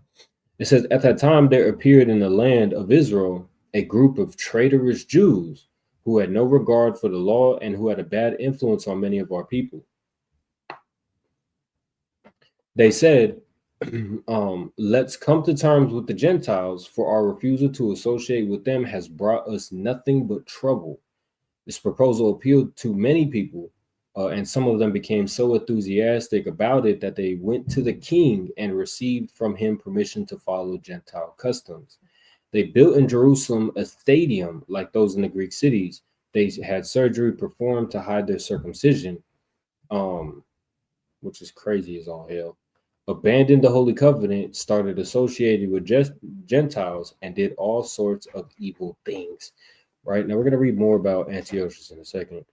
It says, at that time there appeared in the land of Israel a group of traitorous Jews who had no regard for the law and who had a bad influence on many of our people. They said, let's come to terms with the Gentiles, for our refusal to associate with them has brought us nothing but trouble. This proposal appealed to many people, and some of them became so enthusiastic about it that they went to the king and received from him permission to follow Gentile customs. They built in Jerusalem a stadium like those in the Greek cities. They had surgery performed to hide their circumcision, which is crazy as all hell. Abandoned the Holy Covenant, started associating with Gentiles, and did all sorts of evil things. Right, now we're going to read more about Antiochus in a second.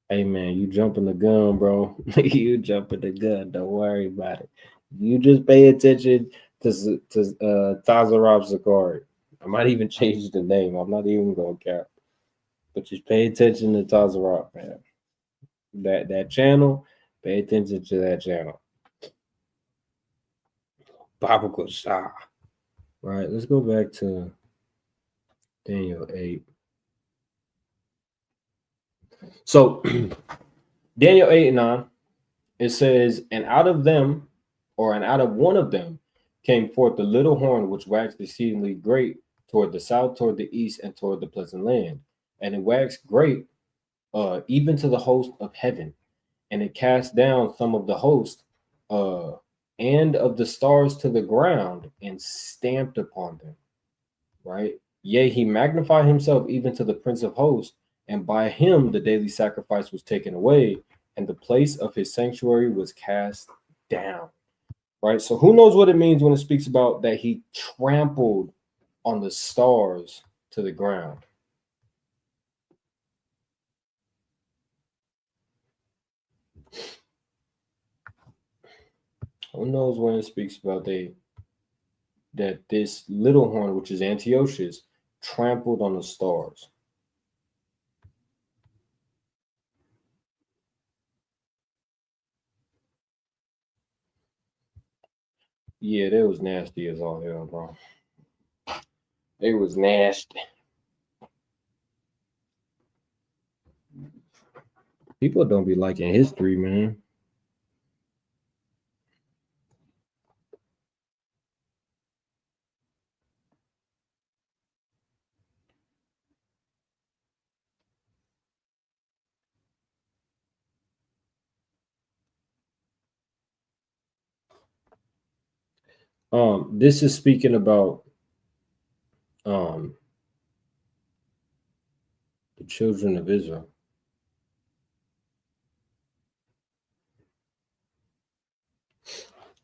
Hey man, you jumping the gun, bro. You jumping the gun. Don't worry about it. You just pay attention to Tazarab SICARRI. I might even change the name. I'm not even going to cap. But just pay attention to Tazarab, man. That channel, pay attention to that channel. Biblical Shah. Right, let's go back to Daniel 8. So Daniel 8 and 9, it says, and out of them, or and out of one of them, came forth the little horn which waxed exceedingly great toward the south, toward the east, and toward the pleasant land. And it waxed great even to the host of heaven. And it cast down some of the host and of the stars to the ground and stamped upon them. Right? Yea, he magnified himself even to the prince of hosts, and by him the daily sacrifice was taken away, and the place of his sanctuary was cast down. Right? So who knows what it means when it speaks about that he trampled on the stars to the ground? Who knows when it speaks about that this little horn, which is Antiochus, trampled on the stars? Yeah, that was nasty as all hell, bro. It was nasty. People don't be liking history, man. This is speaking about the children of Israel.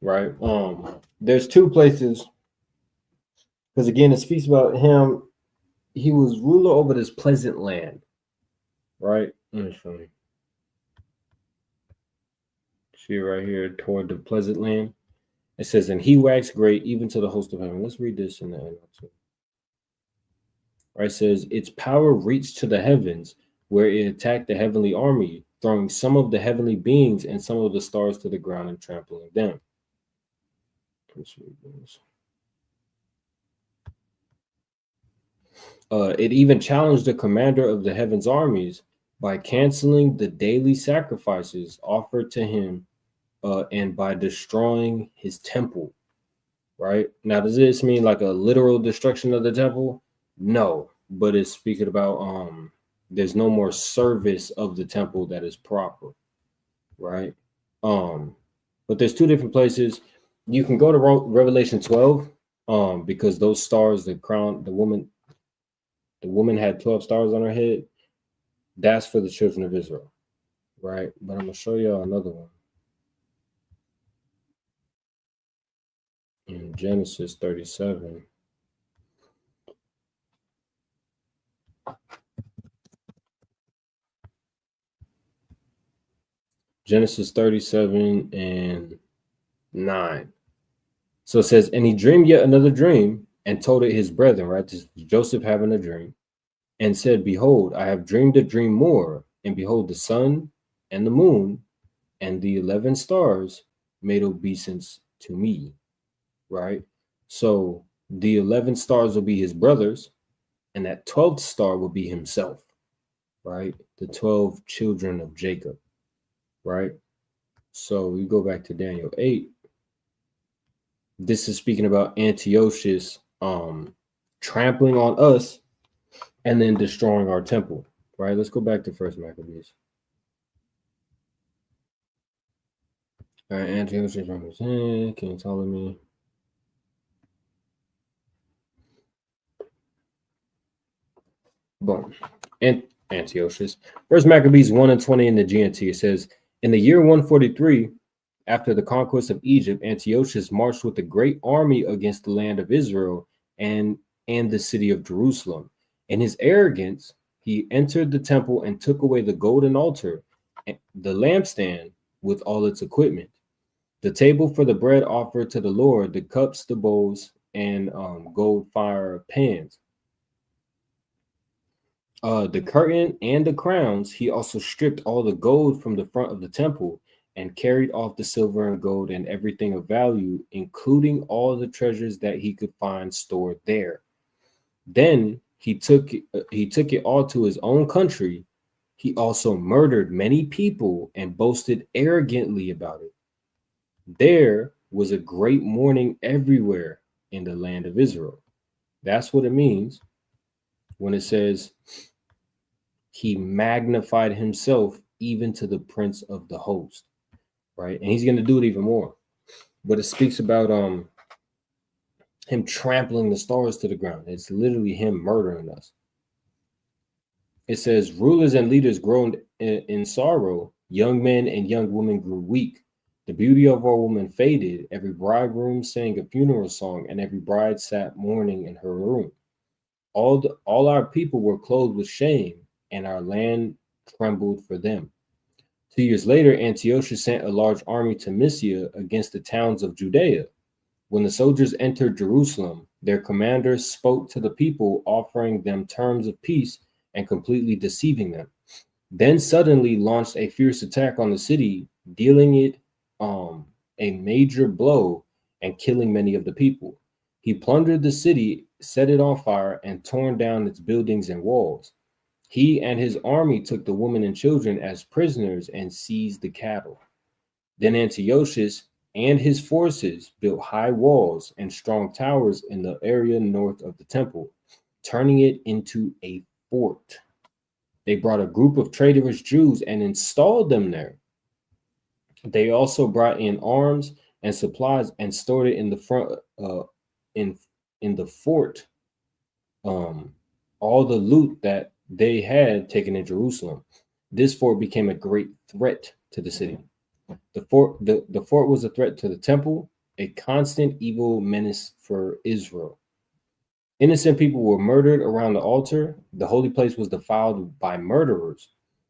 Right. There's two places, because again, it speaks about him. He was ruler over this pleasant land. Right. Let me show you. See right here toward the pleasant land. It says, and he waxed great even to the host of heaven. Let's read this in the NLT. Right, it says, its power reached to the heavens, where it attacked the heavenly army, throwing some of the heavenly beings and some of the stars to the ground and trampling them. Let's read this. It even challenged the commander of the heavens armies by canceling the daily sacrifices offered to him and by destroying his temple. Right? Now, does this mean like a literal destruction of the temple? No, but it's speaking about there's no more service of the temple that is proper. Right? But there's two different places. You can go to Revelation 12 because those stars, the crown, the woman had 12 stars on her head. That's for the children of Israel, right? But I'm gonna show y'all another one in Genesis 37. Genesis 37 and 9. So it says, and he dreamed yet another dream and told it his brethren, right? This is Joseph having a dream, and said, behold, I have dreamed a dream more, and behold, the sun and the moon and the 11 stars made obeisance to me, right? So the 11 stars will be his brothers, and that 12th star will be himself, right? The 12 children of Jacob, right? So we go back to Daniel 8. This is speaking about Antiochus trampling on us and then destroying our temple, right? Let's go back to First Maccabees. All right, Antiochus, King Ptolemy. Boom. And Antiochus. First Maccabees 1 and 20 in the GNT. It says, in the year 143, after the conquest of Egypt, Antiochus marched with a great army against the land of Israel and the city of Jerusalem. In his arrogance, he entered the temple and took away the golden altar, the lampstand with all its equipment, the table for the bread offered to the Lord, the cups, the bowls, and gold fire pans. The curtain and the crowns. He also stripped all the gold from the front of the temple and carried off the silver and gold and everything of value, including all the treasures that he could find stored there. Then he took it all to his own country. He also murdered many people and boasted arrogantly about it. There was a great mourning everywhere in the land of Israel. That's what it means when it says he magnified himself even to the prince of the host, right? And he's going to do it even more. But it speaks about him trampling the stars to the ground. It's literally him murdering us. It says, rulers and leaders groaned in sorrow. Young men and young women grew weak. The beauty of our woman faded. Every bridegroom sang a funeral song, and every bride sat mourning in her room. All our people were clothed with shame, and our land trembled for them. 2 years later, Antiochus sent a large army to Mysia against the towns of Judea. When the soldiers entered Jerusalem, their commanders spoke to the people, offering them terms of peace and completely deceiving them. Then suddenly launched a fierce attack on the city, dealing it a major blow and killing many of the people. He plundered the city, set it on fire, and torn down its buildings and walls. He and his army took the women and children as prisoners and seized the cattle. Then Antiochus and his forces built high walls and strong towers in the area north of the temple, turning it into a fort. They brought a group of traitorous Jews and installed them there. They also brought in arms and supplies and stored it in the front in the fort. All the loot that they had taken in Jerusalem. This fort became a great threat to the city. The fort was a threat to the temple, a constant evil menace for Israel. Innocent people were murdered around the altar. The holy place was defiled by murderers.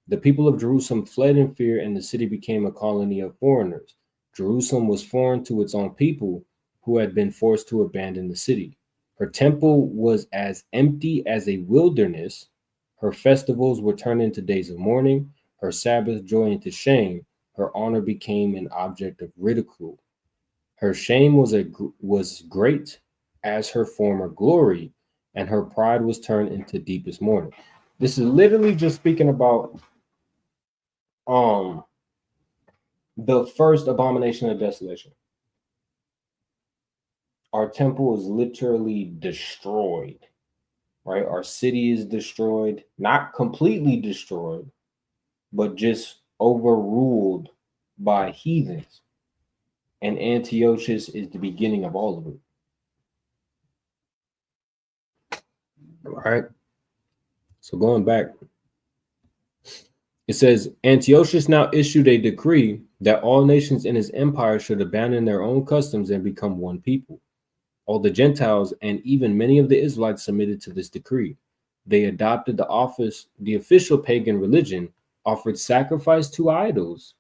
The people of Jerusalem fled in fear, and the city became a colony of foreigners. Jerusalem was foreign to its own people, who had been forced to abandon the city. Her temple was as empty as a wilderness. Her festivals were turned into days of mourning, her Sabbath joy into shame. Her honor became an object of ridicule. Her shame was great as her former glory, and her pride was turned into deepest mourning. This is literally just speaking about the first abomination of desolation. Our temple is literally destroyed, right? Our city is destroyed, not completely destroyed, but just overruled by heathens. And Antiochus is the beginning of all of it. All right. So going back, It says, Antiochus now issued a decree that all nations in his empire should abandon their own customs and become one people. All the Gentiles and even many of the Israelites submitted to this decree. They adopted the official pagan religion, offered sacrifice to idols,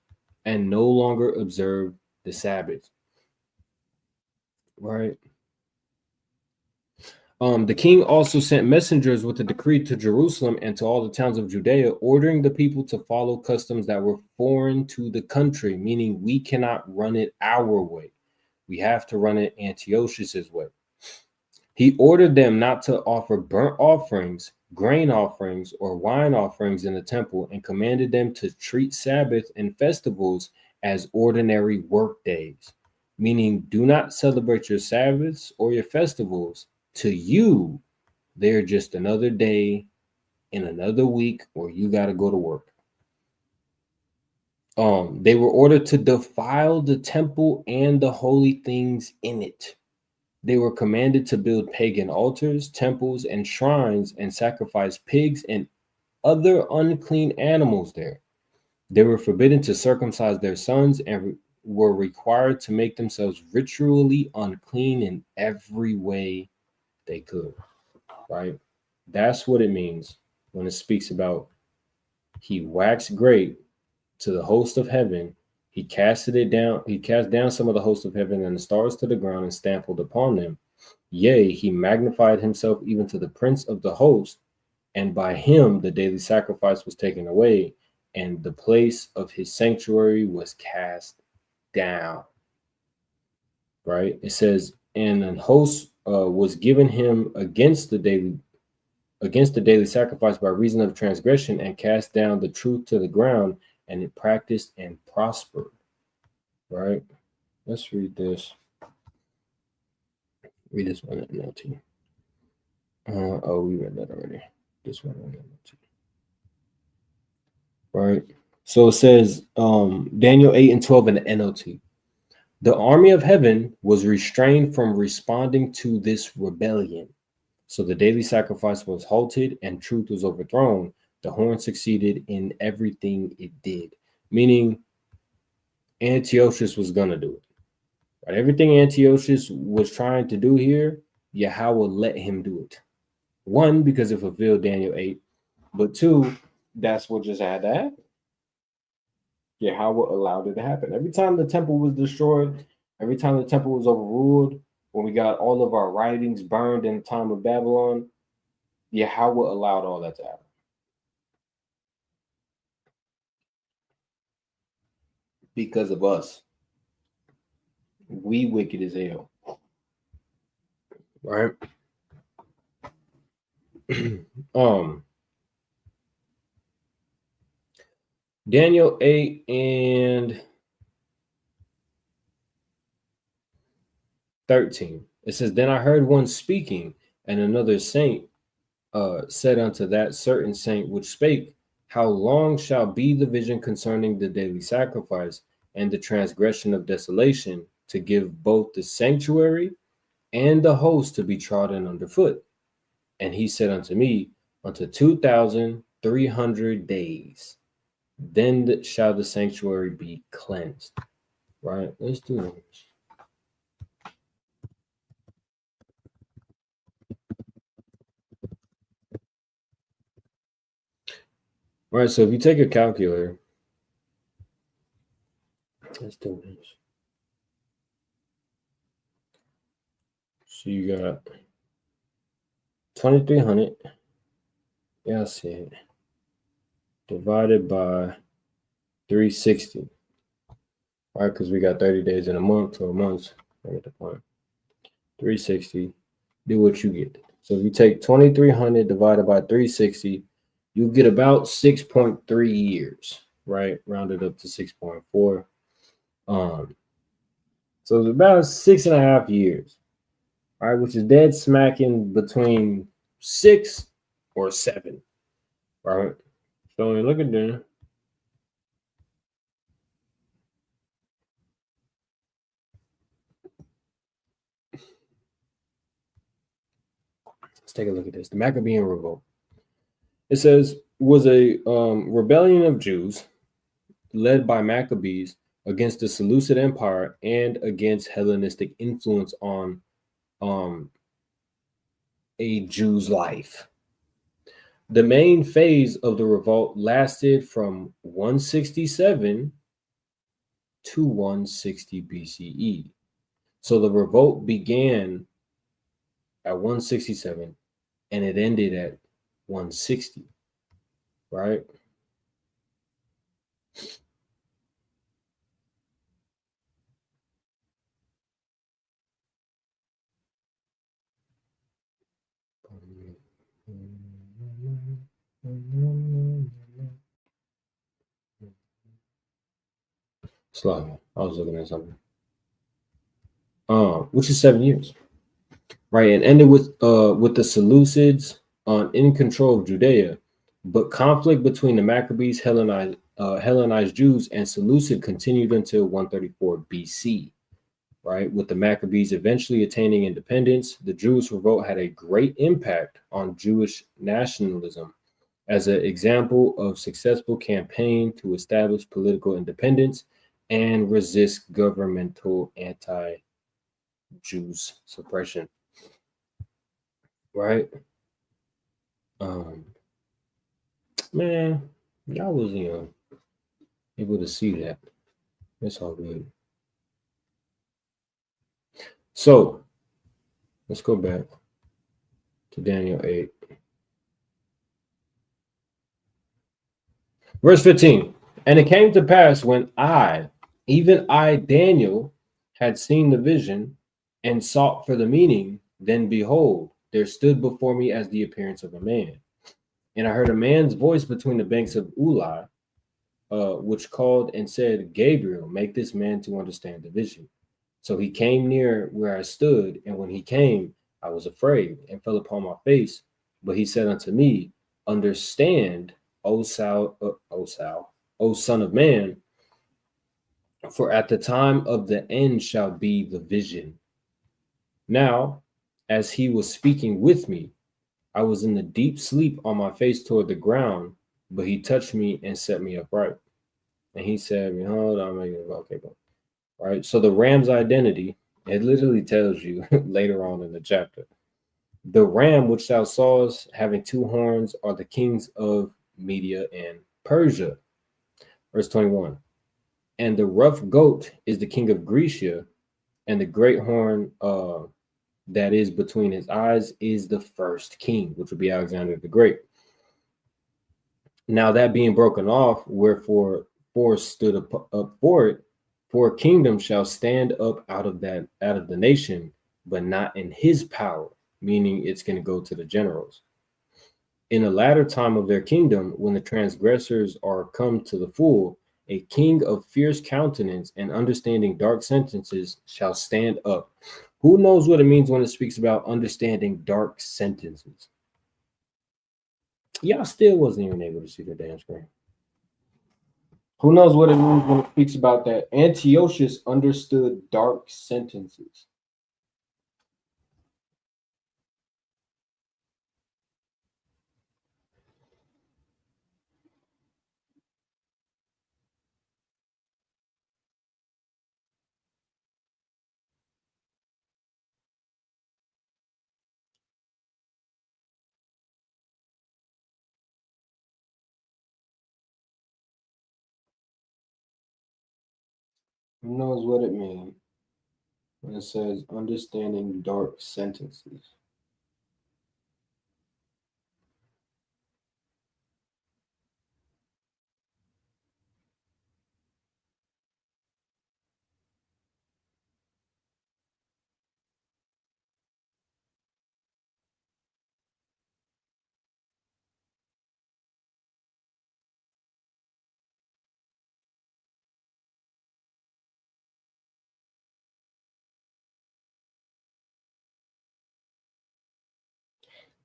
and no longer observed the Sabbath. Right? The king also sent messengers with a decree to Jerusalem and to all the towns of Judea, ordering the people to follow customs that were foreign to the country, meaning we cannot run it our way. We have to run it Antiochus's way. He ordered them not to offer burnt offerings, grain offerings, or wine offerings in the temple, and commanded them to treat Sabbath and festivals as ordinary work days, meaning do not celebrate your Sabbaths or your festivals. To you, they're just another day in another week where you got to go to work. They were ordered to defile the temple and the holy things in it. They were commanded to build pagan altars, temples, and shrines and sacrifice pigs and other unclean animals there. They were forbidden to circumcise their sons and were required to make themselves ritually unclean in every way they could, right? That's what it means when it speaks about he waxed great to the host of heaven. He casted it down. He cast down some of the host of heaven and the stars to the ground and stamped upon them. Yea, he magnified himself even to the prince of the host, and by him the daily sacrifice was taken away, and the place of his sanctuary was cast down. Right? It says, and an host was given him against the daily sacrifice by reason of transgression, and cast down the truth to the ground, and it practiced and prospered. Right? Let's read this. Read this one at NLT. Oh, we read that already. This one at NLT. Right? So it says Daniel 8 and 12 in the NLT. The army of heaven was restrained from responding to this rebellion. So the daily sacrifice was halted and truth was overthrown. The horn succeeded in everything it did. Meaning Antiochus was going to do it. Right? Everything Antiochus was trying to do here, Yahweh let him do it. One, because it fulfilled Daniel 8. But two, that's what just had to happen. Yahweh allowed it to happen. Every time the temple was destroyed, every time the temple was overruled, when we got all of our writings burned in the time of Babylon, Yahweh allowed all that to happen. Because of us. We wicked as hell. Right? Daniel 8 and 13. It says, then I heard one speaking, and another saint said unto that certain saint which spake, how long shall be the vision concerning the daily sacrifice and the transgression of desolation, to give both the sanctuary and the host to be trodden underfoot? And he said unto me, unto 2,300 days, then shall the sanctuary be cleansed. Right? Let's do this. All right, so if you take a calculator, let's do this. So you got 2,300. Yeah, I see it. Divided by 360. All right, because we got 30 days in a month, so a month. I get the point. 360. Do what you get. So if you take 2,300 divided by 360, you get about 6.3 years, right? Rounded up to 6.4. So it's about 6.5 years, all right, which is dead smacking between 6 or 7, right? So look at that. Let's take a look at this. The Maccabean revolt. It says, was a rebellion of Jews led by Maccabees against the Seleucid Empire and against Hellenistic influence on a Jew's life. The main phase of the revolt lasted from 167 to 160 BCE. So the revolt began at 167 and it ended at 160, right? Slow. I was looking at something. Which is 7 years, right? And ended with the Seleucids in control of Judea, but conflict between the Maccabees, Hellenized Jews, and Seleucid continued until 134 BC, right? With the Maccabees eventually attaining independence, the Jewish revolt had a great impact on Jewish nationalism as an example of successful campaign to establish political independence and resist governmental anti-Jews suppression, right? Man, y'all wasn't able to see that. It's all good. So let's go back to Daniel 8. Verse 15. And it came to pass when even I, Daniel, had seen the vision and sought for the meaning, then behold, there stood before me as the appearance of a man. And I heard a man's voice between the banks of Ulai, which called and said, Gabriel, make this man to understand the vision. So he came near where I stood, and when he came, I was afraid and fell upon my face. But he said unto me, understand, O son of man, for at the time of the end shall be the vision. Now, as he was speaking with me, I was in the deep sleep on my face toward the ground, but he touched me and set me upright. And he said, hold on, okay, bro. All right. So the ram's identity, it literally tells you later on in the chapter. The ram which thou sawest having two horns are the kings of Media and Persia. Verse 21. And the rough goat is the king of Grecia, and the great horn that is between his eyes is the first king, which would be Alexander the Great. Now that being broken off, wherefore four stood up for it, for a kingdom shall stand up out of the nation, but not in his power, meaning it's going to go to the generals. In the latter time of their kingdom, when the transgressors are come to the full, a king of fierce countenance and understanding dark sentences shall stand up. Who knows what it means when it speaks about understanding dark sentences? Y'all still wasn't even able to see the damn screen. Who knows what it means when it speaks about that? Antiochus understood dark sentences. Who knows what it means when it says understanding dark sentences?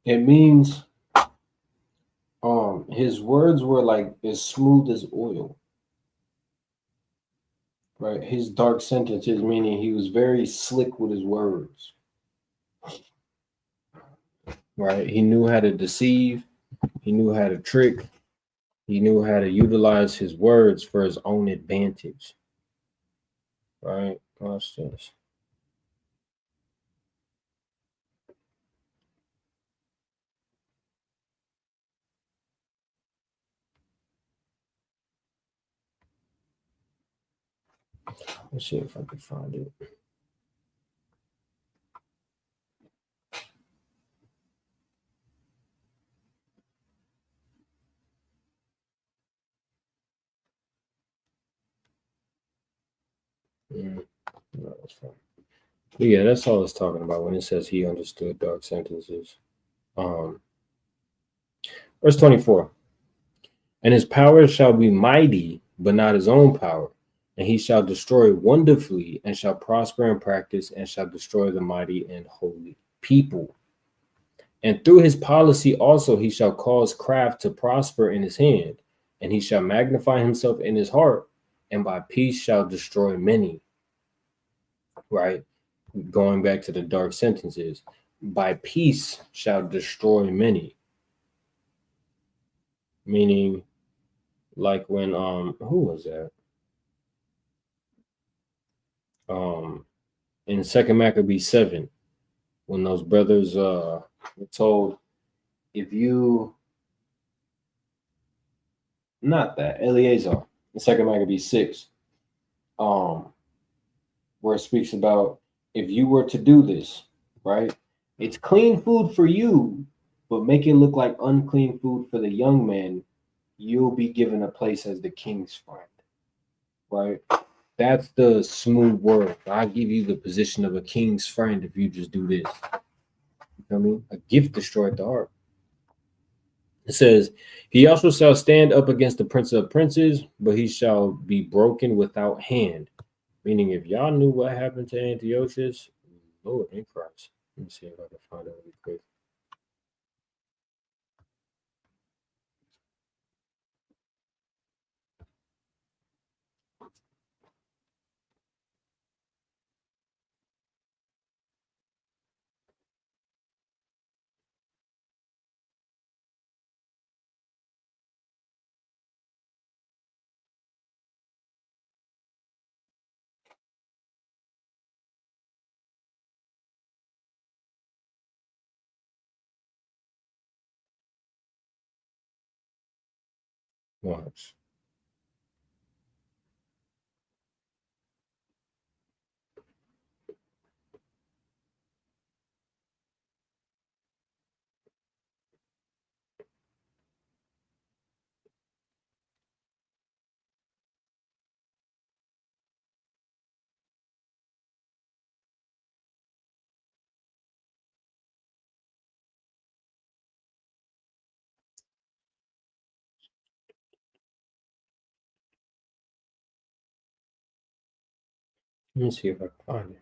It means his words were like as smooth as oil. Right? His dark sentences, meaning he was very slick with his words. Right? He knew how to deceive, he knew how to trick, He knew how to utilize his words for his own advantage. Right? Watch this. Let's see if I can find it. No, that's fine. But yeah, that's all it's talking about when it says he understood dark sentences. Verse 24. And his power shall be mighty, but not his own power. And he shall destroy wonderfully, and shall prosper in practice, and shall destroy the mighty and holy people. And through his policy also he shall cause craft to prosper in his hand, and he shall magnify himself in his heart, and by peace shall destroy many. Right? Going back to the dark sentences, by peace shall destroy many. Meaning, like when who was that? In 2nd Maccabees 7, when those brothers were told, if you not that Eleazar in 2nd Maccabees 6, where it speaks about if you were to do this, right? It's clean food for you, but make it look like unclean food for the young man. You'll be given a place as the king's friend, right? That's the smooth word. I give you the position of a king's friend if you just do this. You know what I mean? A gift destroyed the heart. It says, he also shall stand up against the prince of princes, but he shall be broken without hand. Meaning, if y'all knew what happened to Antiochus, Lord in Christ. Let me see if I can find out really quick. Watch. Let me see if I can find it.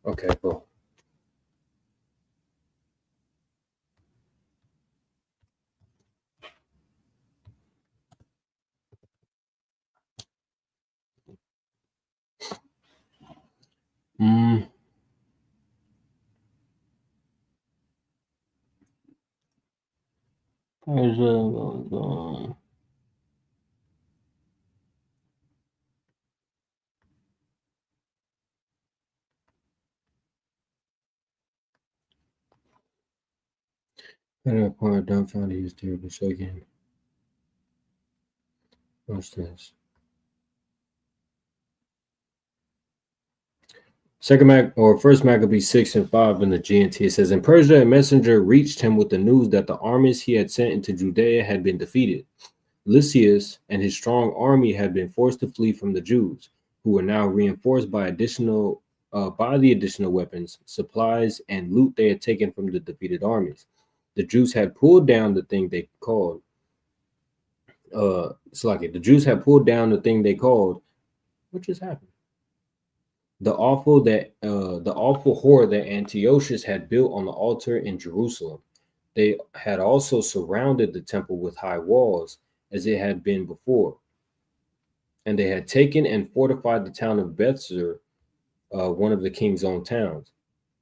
Okay, cool. There's that part dumbfounded he was terribly shaken. Watch this. First Maccabees 6 and 5 in the GNT, it says, in Persia, a messenger reached him with the news that the armies he had sent into Judea had been defeated. Lysias and his strong army had been forced to flee from the Jews, who were now reinforced by the additional weapons, supplies, and loot they had taken from the defeated armies. The Jews had pulled down the thing they called the Jews had pulled down the thing they called, what just happened? The awful horror that Antiochus had built on the altar in Jerusalem. They had also surrounded the temple with high walls, as it had been before. and they had taken and fortified the town of Bethzer, one of the king's own towns.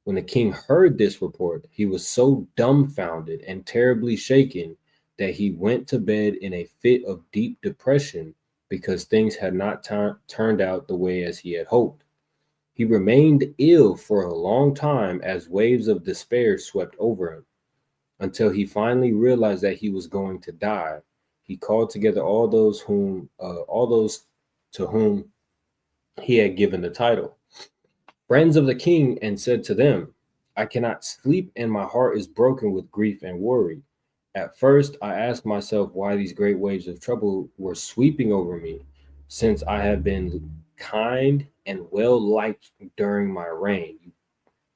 When the king heard this report, he was so dumbfounded and terribly shaken that he went to bed in a fit of deep depression because things had not turned out the way as he had hoped. He remained ill for a long time as waves of despair swept over him, until he finally realized that he was going to die. He called together all those to whom he had given the title, friends of the king, and said to them, I cannot sleep, and my heart is broken with grief and worry. At first, I asked myself why these great waves of trouble were sweeping over me, since I have been kind and well liked during my reign.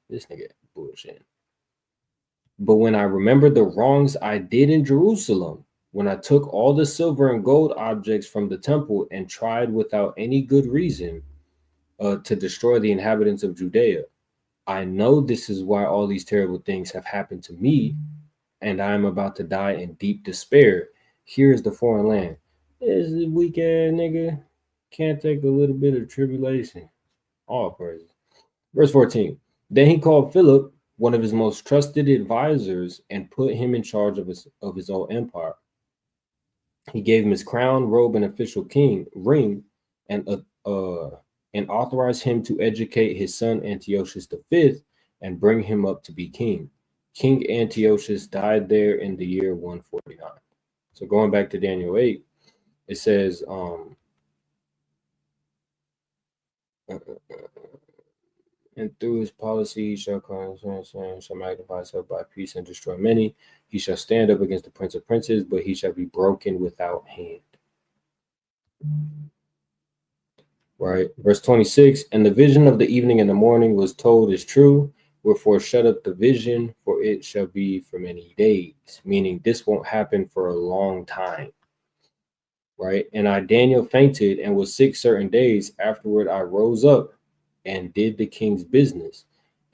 This nigga bullshit. But when I remembered the wrongs I did in Jerusalem, when I took all the silver and gold objects from the temple and tried without any good reason to destroy the inhabitants of Judea, I know this is why all these terrible things have happened to me, and I am about to die in deep despair. Here is the foreign land. This weak ass nigga can't take a little bit of tribulation. All praises. Verse 14. Then he called Philip, one of his most trusted advisors, and put him in charge of his own empire. He gave him his crown, robe, and official king ring, and authorized him to educate his son Antiochus V and bring him up to be king. King Antiochus died there in the year 149. So going back to Daniel 8, it says, and through his policy he shall magnify himself by peace and destroy many. He shall stand up against the prince of princes, but he shall be broken without hand. Right. Verse 26, and the vision of the evening and the morning was told is true. Wherefore shut up the vision, for it shall be for many days. Meaning this won't happen for a long time. Right. And I, Daniel, fainted and was sick certain days. Afterward I rose up and did the king's business.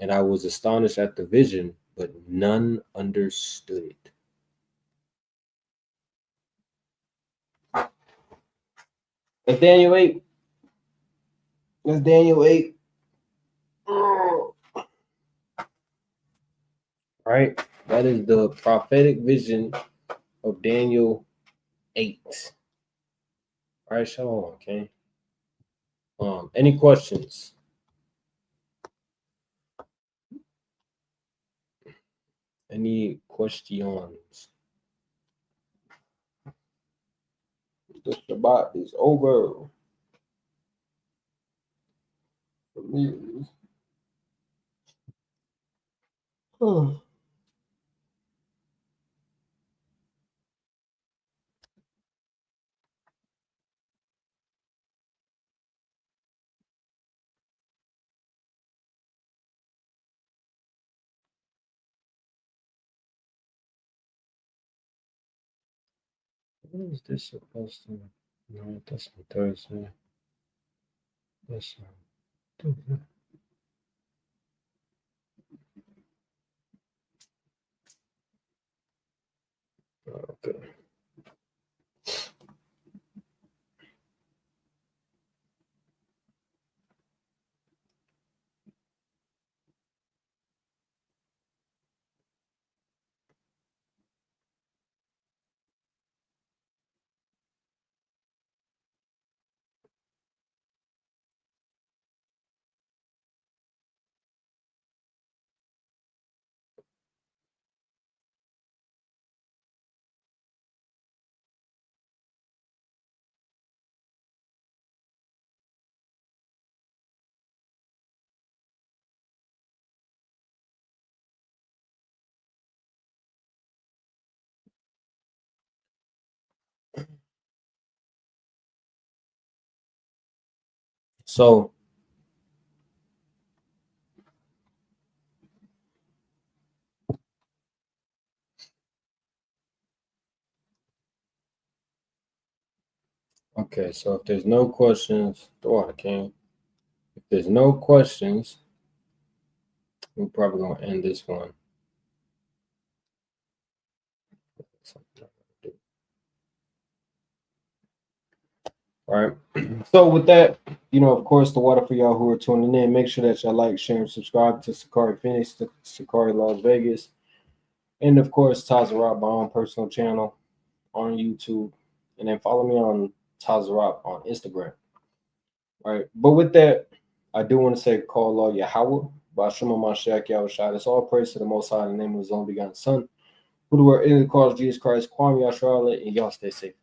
And I was astonished at the vision, but none understood it. That's Daniel 8. That's Daniel 8. Right? That is the prophetic vision of Daniel 8. All right, shalom, okay? Any questions? Any questions? The Shabbat is over. For me. Oh. What is this supposed to? No, that's on Thursday. That's on. Okay. So, okay, so if there's no questions, throw out, King. If there's no questions, we're probably gonna end this one. All right. So with that, of course, the water for y'all who are tuning in, make sure that y'all like, share, and subscribe to Sicarii Phoenix, to Sicarii Las Vegas, and of course, TIJUANA, my own personal channel on YouTube, and then follow me on TIJUANA on Instagram. Right. But with that, I do want to say, call Allah Yahweh, Bashima Mashiach Yahushua. It's all praise to the Most High in the name of His only begotten Son, who the word in the cause Jesus Christ, Kwame Yashua, and y'all stay safe.